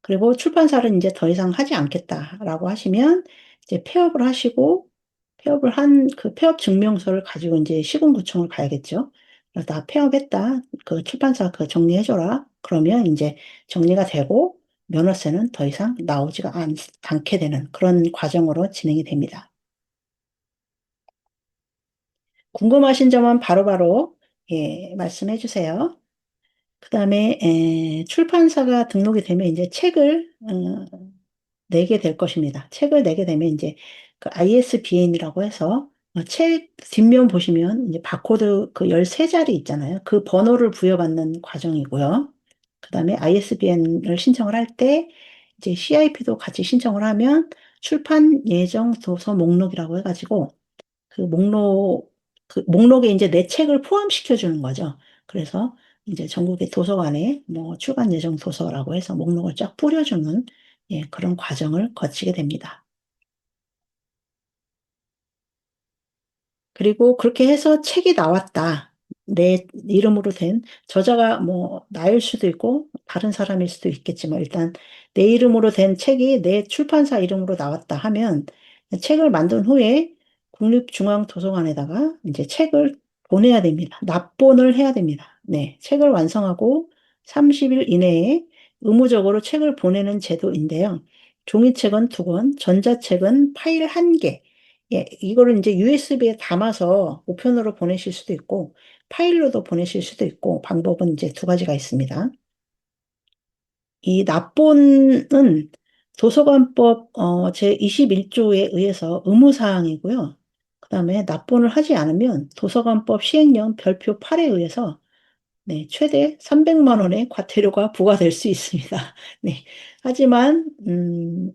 그리고 출판사를 이제 더 이상 하지 않겠다라고 하시면 이제 폐업을 하시고 폐업을 한 폐업 증명서를 가지고 이제 시군구청을 가야겠죠. 그래서 나 폐업했다. 출판사 정리해줘라. 그러면 이제 정리가 되고 면허세는 더 이상 나오지가 않게 되는 그런 과정으로 진행이 됩니다. 궁금하신 점은 바로바로 말씀해 주세요. 그다음에 출판사가 등록이 되면 이제 책을 내게 될 것입니다. 책을 내게 되면 이제 ISBN이라고 해서 책 뒷면 보시면 이제 바코드 13자리 있잖아요. 그 번호를 부여받는 과정이고요. 그다음에 ISBN을 신청을 할 때 이제 CIP도 같이 신청을 하면 출판 예정 도서 목록이라고 해가지고 그 목록, 목록에 이제 내 책을 포함시켜 주는 거죠. 그래서 이제 전국의 도서관에 뭐 출간 예정 도서라고 해서 목록을 쫙 뿌려주는 그런 과정을 거치게 됩니다. 그리고 그렇게 해서 책이 나왔다. 내 이름으로 된 저자가 뭐 나일 수도 있고 다른 사람일 수도 있겠지만 일단 내 이름으로 된 책이 내 출판사 이름으로 나왔다 하면 책을 만든 후에 국립중앙도서관에다가 이제 책을 보내야 됩니다. 납본을 해야 됩니다. 네, 책을 완성하고 30일 이내에 의무적으로 책을 보내는 제도인데요. 종이책은 2권, 전자책은 파일 1개. 예, 이거를 이제 USB에 담아서 우편으로 보내실 수도 있고, 파일로도 보내실 수도 있고, 방법은 이제 2가지가 있습니다. 이 납본은 도서관법 제21조에 의해서 의무사항이고요. 그다음에 납본을 하지 않으면 도서관법 시행령 별표 8에 의해서 네, 최대 300만 원의 과태료가 부과될 수 있습니다. 네. 하지만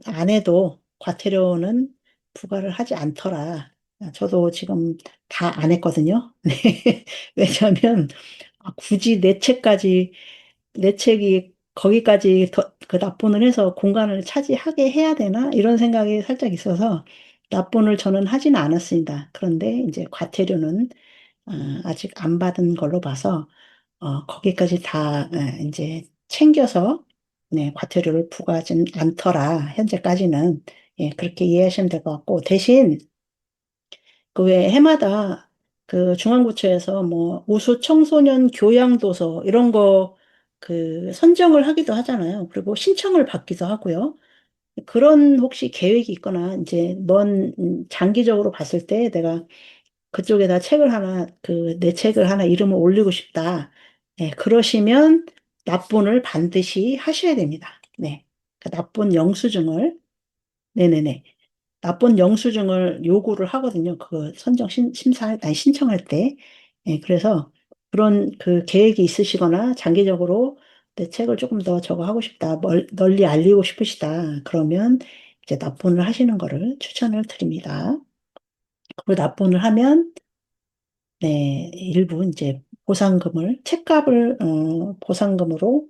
안 해도 과태료는 부과를 하지 않더라. 저도 지금 다 안 했거든요. 네. 왜냐하면 굳이 내 책이 거기까지 그 납본을 해서 공간을 차지하게 해야 되나? 이런 생각이 살짝 있어서 납본을 저는 하지는 않았습니다. 그런데 이제 과태료는 아직 안 받은 걸로 봐서 거기까지 다 이제 챙겨서 네, 과태료를 부과하진 않더라. 현재까지는 그렇게 이해하시면 될 것 같고 대신 그 왜 해마다 그 중앙부처에서 뭐 우수 청소년 교양 도서 이런 거 그 선정을 하기도 하잖아요. 그리고 신청을 받기도 하고요. 그런 혹시 계획이 있거나 이제 먼 장기적으로 봤을 때 내가 그쪽에다 책을 하나 내 책을 하나 이름을 올리고 싶다. 네, 그러시면 납본을 반드시 하셔야 됩니다. 네. 그 납본 영수증을 네네네. 납본 영수증을 요구를 하거든요. 그 아니, 신청할 때. 예, 그래서 그런 그 계획이 있으시거나 장기적으로 내 책을 조금 더 저거 하고 싶다, 널리 알리고 싶으시다. 그러면 이제 납본을 하시는 거를 추천을 드립니다. 그리고 납본을 하면, 네, 일부 이제 책값을, 보상금으로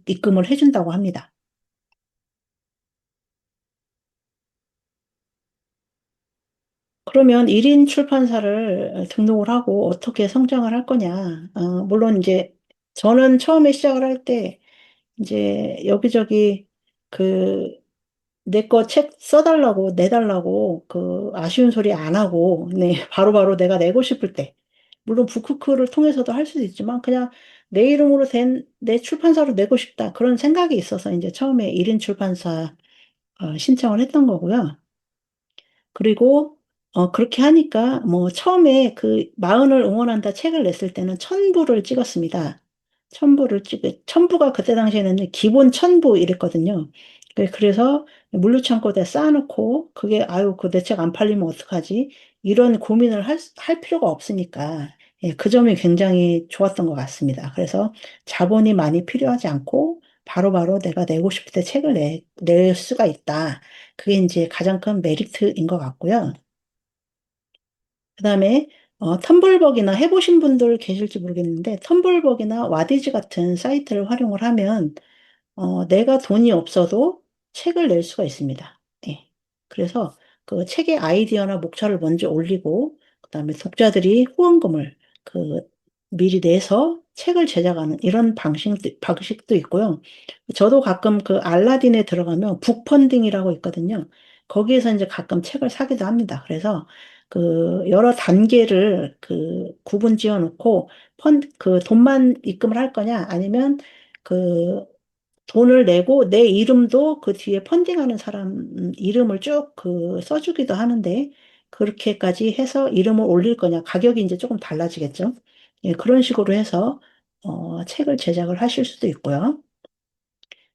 입금을 해준다고 합니다. 그러면 1인 출판사를 등록을 하고 어떻게 성장을 할 거냐. 물론 이제 저는 처음에 시작을 할 때 이제 여기저기 그 내 거 책 써달라고 내달라고 그 아쉬운 소리 안 하고 네, 바로바로 내가 내고 싶을 때 물론 북크크를 통해서도 할 수도 있지만 그냥 내 이름으로 된 내 출판사로 내고 싶다. 그런 생각이 있어서 이제 처음에 1인 출판사 신청을 했던 거고요. 그리고 그렇게 하니까 뭐 처음에 그 마흔을 응원한다 책을 냈을 때는 1,000부를 찍었습니다. 1,000부가 그때 당시에는 기본 1,000부 이랬거든요. 그래서 물류창고에 쌓아놓고 그게 아유 그 내 책 안 팔리면 어떡하지? 이런 고민을 할 필요가 없으니까 예, 그 점이 굉장히 좋았던 것 같습니다. 그래서 자본이 많이 필요하지 않고 바로바로 내가 내고 싶을 때 책을 낼 수가 있다. 그게 이제 가장 큰 메리트인 것 같고요. 그다음에 텀블벅이나 해보신 분들 계실지 모르겠는데 텀블벅이나 와디즈 같은 사이트를 활용을 하면 내가 돈이 없어도 책을 낼 수가 있습니다. 예. 그래서 그 책의 아이디어나 목차를 먼저 올리고 그다음에 독자들이 후원금을 그 미리 내서 책을 제작하는 이런 방식도 있고요. 저도 가끔 그 알라딘에 들어가면 북펀딩이라고 있거든요. 거기에서 이제 가끔 책을 사기도 합니다. 그래서 그 여러 단계를 그 구분 지어 놓고 그 돈만 입금을 할 거냐 아니면 그 돈을 내고 내 이름도 그 뒤에 펀딩하는 사람 이름을 쭉 그 써주기도 하는데 그렇게까지 해서 이름을 올릴 거냐 가격이 이제 조금 달라지겠죠. 예, 그런 식으로 해서 책을 제작을 하실 수도 있고요.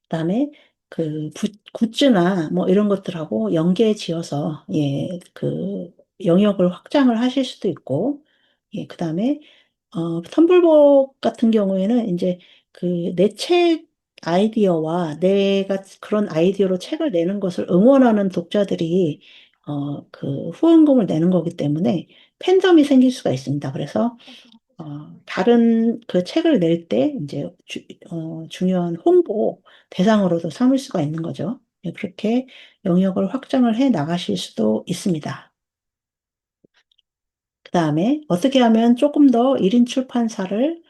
그다음에 그 굿즈나 뭐 이런 것들하고 연계 지어서 예, 그 영역을 확장을 하실 수도 있고 예, 그다음에 텀블벅 같은 경우에는 이제 그 내 책 아이디어와 내가 그런 아이디어로 책을 내는 것을 응원하는 독자들이 그 후원금을 내는 거기 때문에 팬덤이 생길 수가 있습니다. 그래서 다른 그 책을 낼 때 이제 중요한 홍보 대상으로도 삼을 수가 있는 거죠. 예, 그렇게 영역을 확장을 해 나가실 수도 있습니다. 그 다음에 어떻게 하면 조금 더 1인 출판사를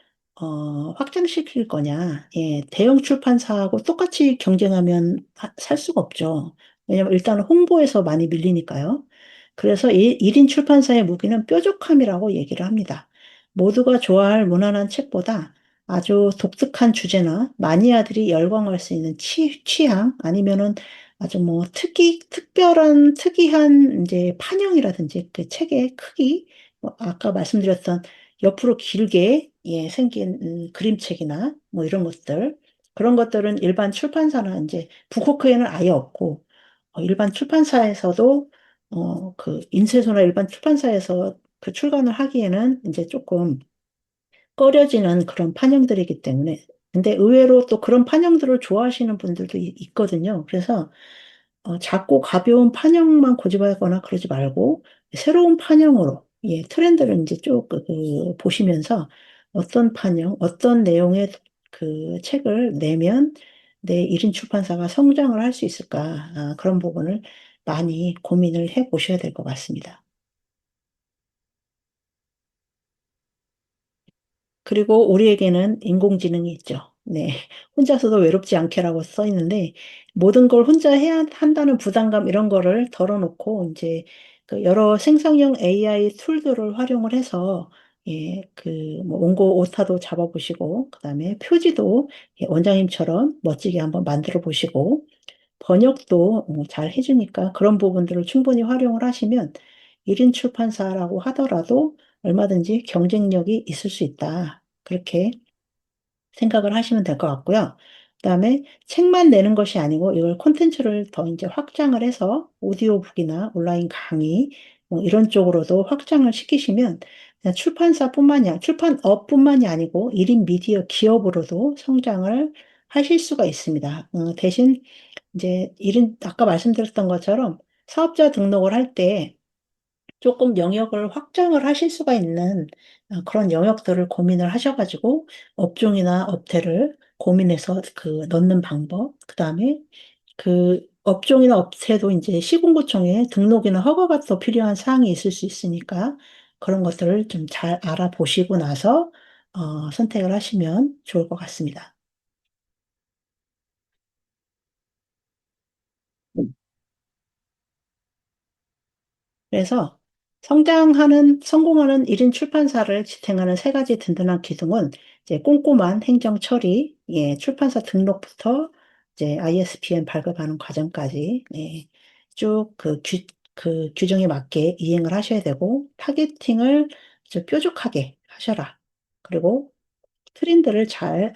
확장시킬 거냐. 예, 대형 출판사하고 똑같이 경쟁하면 살 수가 없죠. 왜냐면 일단 홍보에서 많이 밀리니까요. 그래서 1인 출판사의 무기는 뾰족함이라고 얘기를 합니다. 모두가 좋아할 무난한 책보다 아주 독특한 주제나 마니아들이 열광할 수 있는 취향 아니면은 아주 뭐 특이한 이제 판형이라든지 그 책의 크기, 뭐 아까 말씀드렸던 옆으로 길게 예, 생긴 그림책이나 뭐 이런 것들 그런 것들은 일반 출판사나 이제 북코크에는 아예 없고 일반 출판사에서도 그 인쇄소나 일반 출판사에서 그 출간을 하기에는 이제 조금 꺼려지는 그런 판형들이기 때문에 근데 의외로 또 그런 판형들을 좋아하시는 분들도 있거든요. 그래서 작고 가벼운 판형만 고집하거나 그러지 말고 새로운 판형으로 예, 트렌드를 이제 쭉 보시면서 어떤 판형, 어떤 내용의 그 책을 내면 내 1인 출판사가 성장을 할 수 있을까? 그런 부분을 많이 고민을 해 보셔야 될 것 같습니다. 그리고 우리에게는 인공지능이 있죠. 네. 혼자서도 외롭지 않게라고 써 있는데, 모든 걸 혼자 해야 한다는 부담감 이런 거를 덜어놓고, 이제 그 여러 생성형 AI 툴들을 활용을 해서, 예, 그, 뭐, 원고 오타도 잡아보시고, 그 다음에 표지도 예, 원장님처럼 멋지게 한번 만들어 보시고, 번역도 잘 해주니까 그런 부분들을 충분히 활용을 하시면 1인 출판사라고 하더라도 얼마든지 경쟁력이 있을 수 있다. 그렇게 생각을 하시면 될 것 같고요. 그다음에 책만 내는 것이 아니고 이걸 콘텐츠를 더 이제 확장을 해서 오디오북이나 온라인 강의 뭐 이런 쪽으로도 확장을 시키시면 그냥 출판업뿐만이 아니고 1인 미디어 기업으로도 성장을 하실 수가 있습니다. 대신 이제 아까 말씀드렸던 것처럼 사업자 등록을 할 때 조금 영역을 확장을 하실 수가 있는 그런 영역들을 고민을 하셔가지고 업종이나 업태를 고민해서 그 넣는 방법, 그 다음에 그 업종이나 업체도 이제 시군구청에 등록이나 허가가 더 필요한 사항이 있을 수 있으니까 그런 것들을 좀 잘 알아보시고 나서 선택을 하시면 좋을 것 같습니다. 그래서 성공하는 1인 출판사를 지탱하는 세 가지 든든한 기둥은 이제 꼼꼼한 행정 처리, 예, 출판사 등록부터 이제 ISBN 발급하는 과정까지 예, 쭉그 규정에 맞게 이행을 하셔야 되고 타겟팅을 좀 뾰족하게 하셔라. 그리고 트렌드를 잘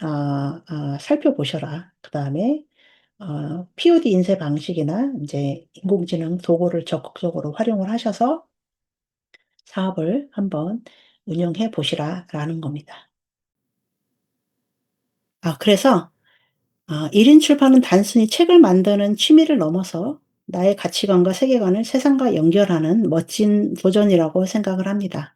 살펴보셔라. 그 다음에 POD 인쇄 방식이나 이제 인공지능 도구를 적극적으로 활용을 하셔서 사업을 한번 운영해 보시라라는 겁니다. 그래서 1인 출판은 단순히 책을 만드는 취미를 넘어서 나의 가치관과 세계관을 세상과 연결하는 멋진 도전이라고 생각을 합니다.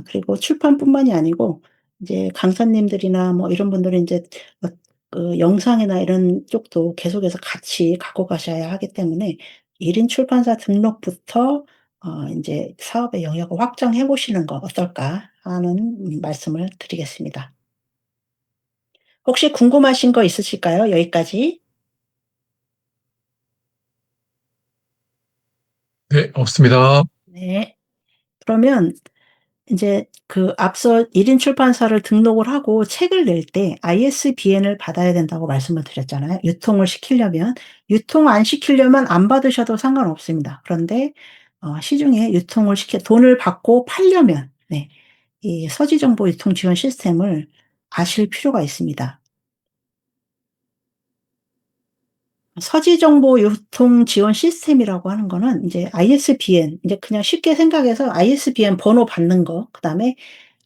그리고 출판뿐만이 아니고 이제 강사님들이나 뭐 이런 분들은 이제 그 영상이나 이런 쪽도 계속해서 같이 갖고 가셔야 하기 때문에 1인 출판사 등록부터 인제 사업의 영역을 확장해 보시는 거 어떨까 하는 말씀을 드리겠습니다. 혹시 궁금하신 거 있으실까요? 여기까지. 네, 없습니다. 네. 그러면 이제 그 앞서 1인 출판사를 등록을 하고 책을 낼 때 ISBN을 받아야 된다고 말씀을 드렸잖아요. 유통을 시키려면. 유통 안 시키려면 안 받으셔도 상관없습니다. 그런데 시중에 유통을 시켜 돈을 받고 팔려면 네, 이 서지정보 유통 지원 시스템을 아실 필요가 있습니다. 서지정보 유통 지원 시스템이라고 하는 거는 이제 ISBN, 이제 그냥 쉽게 생각해서 ISBN 번호 받는 거, 그다음에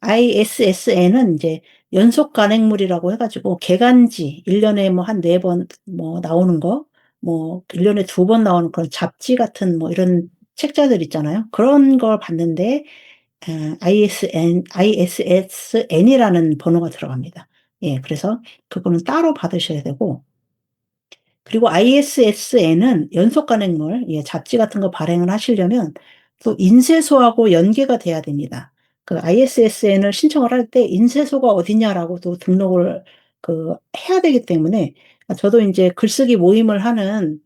ISSN은 이제 연속 간행물이라고 해 가지고 개간지 1 년에 뭐 한 4번 뭐 나오는 거, 뭐 1 년에 2번 나오는 그런 잡지 같은 뭐 이런 책자들 있잖아요. 그런 걸 받는데 ISSN이라는 번호가 들어갑니다. 예, 그래서 그거는 따로 받으셔야 되고 그리고 ISSN은 연속 간행물, 예, 잡지 같은 거 발행을 하시려면 또 인쇄소하고 연계가 돼야 됩니다. 그 ISSN을 신청을 할 때 "인쇄소가 어디냐?"라고 또 등록을 해야 되기 때문에 저도 인제 글쓰기 모임을 하는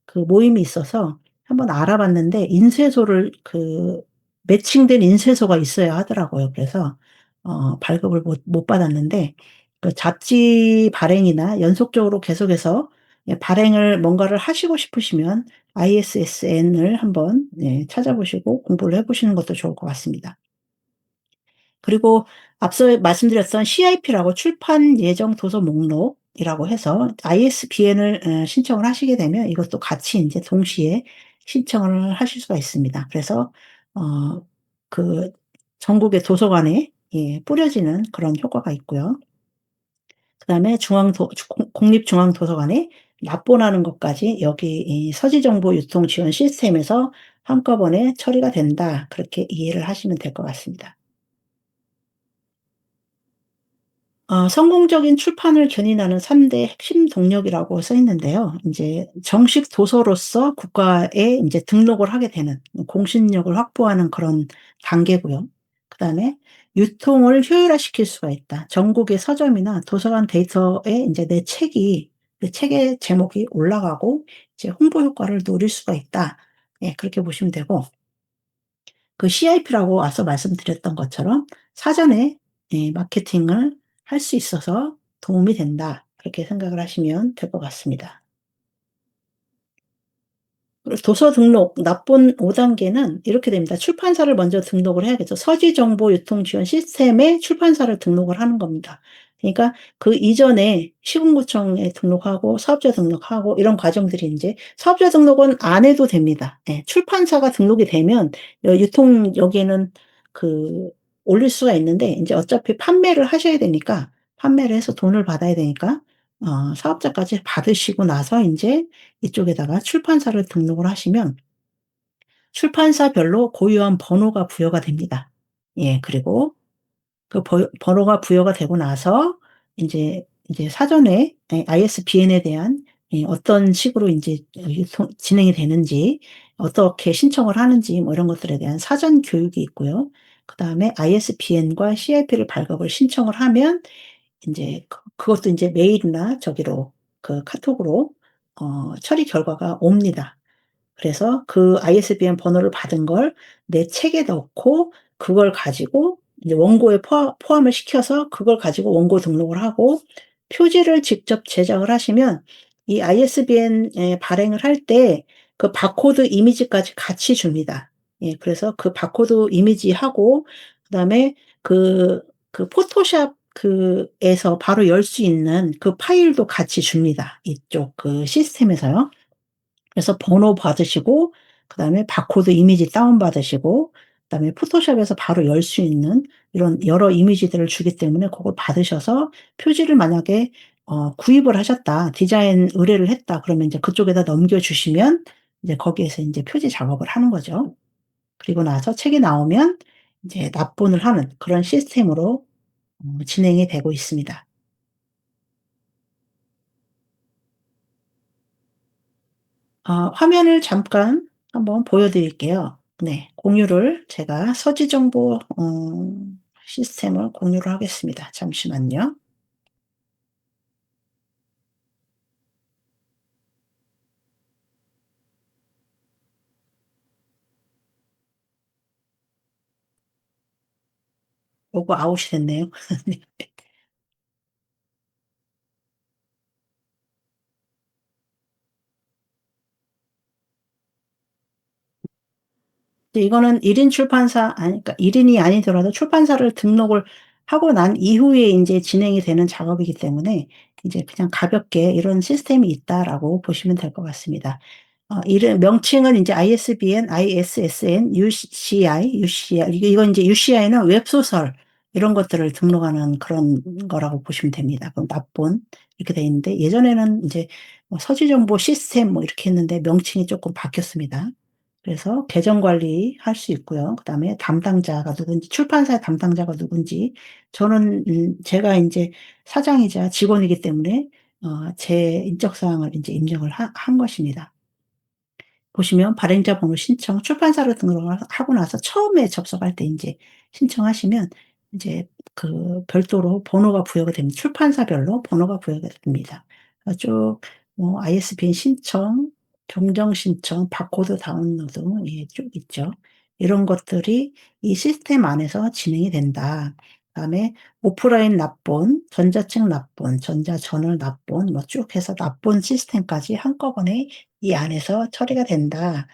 그 모임이 있어서 한번 알아봤는데 인쇄소를 매칭된 인쇄소가 있어야 하더라고요. 그래서 발급을 못 받았는데 그 잡지 발행이나 연속적으로 계속해서 예, 발행을 뭔가를 하시고 싶으시면 ISSN을 한번 예, 찾아보시고 공부를 해보시는 것도 좋을 것 같습니다. 그리고 앞서 말씀드렸던 CIP라고 출판 예정 도서 목록이라고 해서 ISBN을 신청을 하시게 되면 이것도 같이 이제 동시에 신청을 하실 수가 있습니다. 그래서 어, 그 전국의 도서관에 예, 뿌려지는 그런 효과가 있고요. 그다음에 공립중앙도서관에 납본하는 것까지 여기 이 서지정보유통지원 시스템에서 한꺼번에 처리가 된다. 그렇게 이해를 하시면 될 것 같습니다. 성공적인 출판을 견인하는 3대 핵심 동력이라고 써 있는데요. 이제 정식 도서로서 국가에 이제 등록을 하게 되는 공신력을 확보하는 그런 단계고요. 그다음에 유통을 효율화시킬 수가 있다. 전국의 서점이나 도서관 데이터에 이제 내 책이 그 책의 제목이 올라가고 이제 홍보 효과를 노릴 수가 있다. 예, 그렇게 보시면 되고 그 CIP라고 앞서 말씀드렸던 것처럼 사전에 예, 마케팅을 할 수 있어서 도움이 된다. 그렇게 생각을 하시면 될 것 같습니다. 그리고 도서 등록 납본 5단계는 이렇게 됩니다. 출판사를 먼저 등록을 해야겠죠. 서지정보유통지원 시스템에 출판사를 등록을 하는 겁니다. 그러니까 그 이전에 시군구청에 등록하고 사업자 등록하고 이런 과정들이 이제 사업자 등록은 안 해도 됩니다. 예, 출판사가 등록이 되면 유통 여기에는 그 올릴 수가 있는데 이제 어차피 판매를 하셔야 되니까 판매를 해서 돈을 받아야 되니까 사업자까지 받으시고 나서 인제 이쪽에다가 출판사를 등록을 하시면 출판사별로 고유한 번호가 부여가 됩니다. 예. 그리고 그 번호가 부여가 되고 나서 인제 사전에 예 ISBN에 대한 예 어떤 식으로 인제 유통 진행이 되는지 어떻게 신청을 하는지 뭐 이런 것들에 대한 사전 교육이 있고요. 그다음에 ISBN과 CIP를 발급을 신청을 하면 인제 그것도 인제 메일이나 저기로 카톡으로 처리 결과가 옵니다. 그래서 그 ISBN 번호를 받은 걸 내 책에 넣고 그걸 가지고 이제 원고에 포함을 시켜서 그걸 가지고 원고 등록을 하고 표지를 직접 제작을 하시면 이 ISBN에 발행을 할 때 그 바코드 이미지까지 같이 줍니다. 예 그래서 그 바코드 이미지하고 그다음에 그 포토샵 에서 바로 열 수 있는 그 파일도 같이 줍니다, 이쪽 그 시스템에서요. 그래서 번호 받으시고 그다음에 바코드 이미지 다운 받으시고 그다음에 포토샵에서 바로 열 수 있는 이런 여러 이미지들을 주기 때문에 고걸 받으셔서 표지를 만약에 구입을 하셨다. 디자인 의뢰를 했다. 그러면 인제 그쪽에다 넘겨 주시면 이제 거기에서 인제 표지 작업을 하는 거죠. 그리고 나서 책이 나오면 이제 납본을 하는 그런 시스템으로 진행이 되고 있습니다. 화면을 잠깐 한번 보여 드릴게요. 네. 공유를 제가 서지정보 시스템을 공유를 하겠습니다. 잠시만요. 로그 아웃이 됐네요. 네. 근데 이거는 1인 출판사 아니 그러니까 1 인이 아니더라도 출판사를 등록을 하고 난 이후에 인제 진행이 되는 작업이기 때문에 이제 그냥 가볍게 '이런 시스템이 있다.'라고 보시면 될 것 같습니다. 이름 명칭은 인제 ISBN, ISSN, UCI 이거 인제 UCI는 웹소설 이런 것들을 등록하는 그런 거라고 보시면 됩니다. 그럼 납본 이렇게 돼 있는데 예전에는 인제 뭐 서지정보 시스템 뭐 이렇게 했는데 명칭이 쪼끔 바뀌었습니다. 그래서 계정 관리할 수 있고요. 그다음에 담당자가 누군지 출판사의 담당자가 누군지 저는 제가 인제 사장이자 직원이기 때문에 제 인적 사항을 인제 입력을 한 것입니다. 보시면 발행자 번호 신청, 출판사로 등록을 하고 나서 처음에 접속할 때 인제 신청하시면 인제 별도로 번호가 부여가 됩니다. 출판사별로 번호가 부여가 됩니다. 쭉 ISBN 신청 경정 신청, 바코드 다운로드 예 쭉 있죠. 이런 것들이 이 시스템 안에서 진행이 된다. 그다음에 오프라인 납본, 전자책 납본, 전자저널 납본 뭐 쭉 해서 납본 시스템까지 한꺼번에 이 안에서 처리가 된다.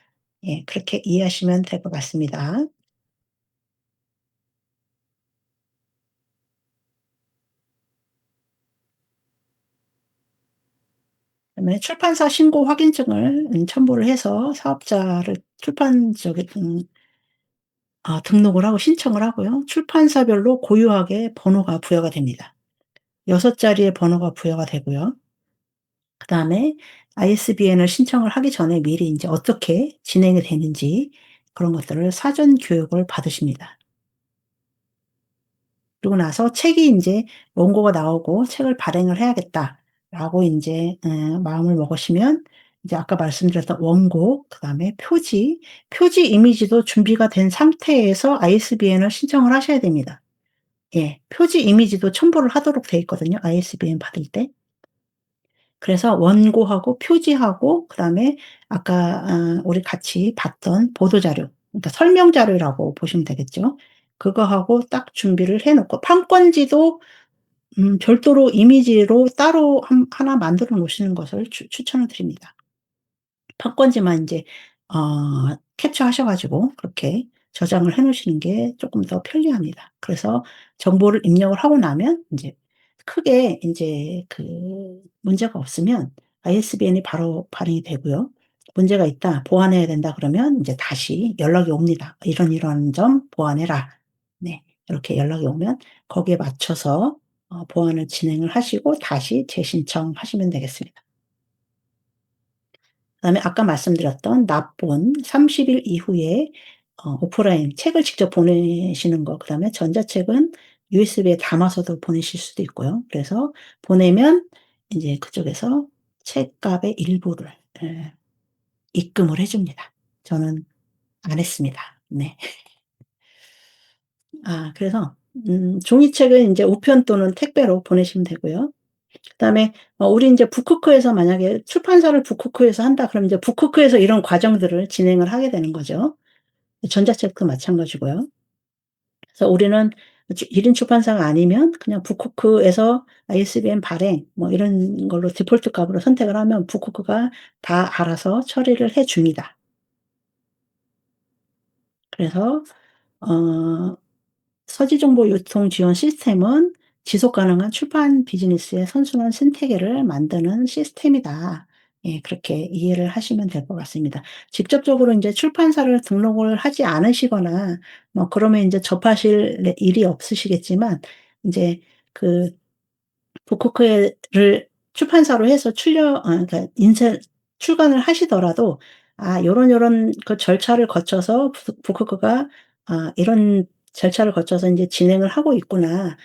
예 그렇게 이해하시면 될 것 같습니다. 그다음에 출판사 신고 확인증을 첨부를 해서 사업자를 출판 저기 등록을 하고 신청을 하고요. 출판사별로 고유하게 번호가 부여가 됩니다. 6 자리의 번호가 부여가 되고요. 그다음에 ISBN을 신청을 하기 전에 미리 인제 어떻게 진행이 되는지 그런 것들을 사전 교육을 받으십니다. 그리고 나서 책이 인제 원고가 나오고 '책을 발행을 해야겠다.'라고 인제 마음을 먹으시면 이제 아까 말씀드렸던 원고 그다음에 표지 이미지도 준비가 된 상태에서 ISBN을 신청을 하셔야 됩니다. 예. 표지 이미지도 첨부를 하도록 돼 있거든요, ISBN 받을 때. 그래서 원고하고 표지하고 그다음에 아까 우리 같이 봤던 보도 자료 그러니까 설명 자료라고 보시면 되겠죠. 그거하고 딱 준비를 해 놓고 판권지도 별도로 이미지로 따로 하나 만들어 놓으시는 것을 추천을 드립니다. 판권지만 인제 캡처하셔 가지고 그렇게 저장을 해 놓으시는 게 쪼끔 더 편리합니다. 그래서 정보를 입력을 하고 나면 인제 크게 인제 문제가 없으면 ISBN이 바로 발행이 되고요. 문제가 있다, 보완해야 된다 그러면 인제 다시 연락이 옵니다. "이런 이러한 점 보완해라." 네. 이렇게 연락이 오면 거기에 맞춰서 보완을 진행을 하시고 다시 재신청하시면 되겠습니다. 그다음에 아까 말씀드렸던 납본 30일 이후에 오프라인 책을 직접 보내시는 거 그다음에 전자책은 USB에 담아서도 보내실 수도 있고요. 그래서 보내면 인제 그쪽에서 책값의 일부를 예 입금을 해 줍니다. 저는 안 했습니다. 네. 그래서 종이책은 인제 우편 또는 택배로 보내시면 되고요. 그다음에 우리 인제 북쿠크에서 만약에 출판사를 북쿠크에서 한다 그러면 이제 북쿠크에서 이런 과정들을 진행을 하게 되는 거죠. 전자책도 마찬가지고요. 그래서 우리는 1인 출판사가 아니면 그냥 북쿠크에서 ISBN 발행 뭐 이런 걸로 디폴트 값으로 선택을 하면 북쿠크가 다 알아서 처리를 해 줍니다. 그래서 어 서지정보 유통 지원 시스템은 지속 가능한 출판 비즈니스의 선순환 생태계를 만드는 시스템이다. 예 그렇게 이해를 하시면 될 것 같습니다. 직접적으로 인제 출판사를 등록을 하지 않으시거나 뭐 그러면 인제 접하실 일이 없으시겠지만 인제 그 북쿠크를 출판사로 해서 그러니까 출간을 하시더라도 요런 그 절차를 거쳐서 북쿠크가 '이런 절차를 거쳐서 인제 진행을 하고 있구나.'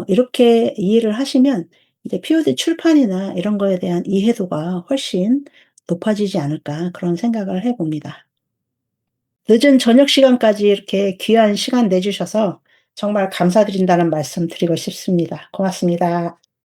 이렇게 이해를 하시면 이제 POD 출판이나 이런 거에 대한 이해도가 훨씬 높아지지 않을까 그런 생각을 해 봅니다. 늦은 저녁 시간까지 이렇게 귀한 시간 내 주셔서 정말 감사드린다는 말씀 드리고 싶습니다. 고맙습니다.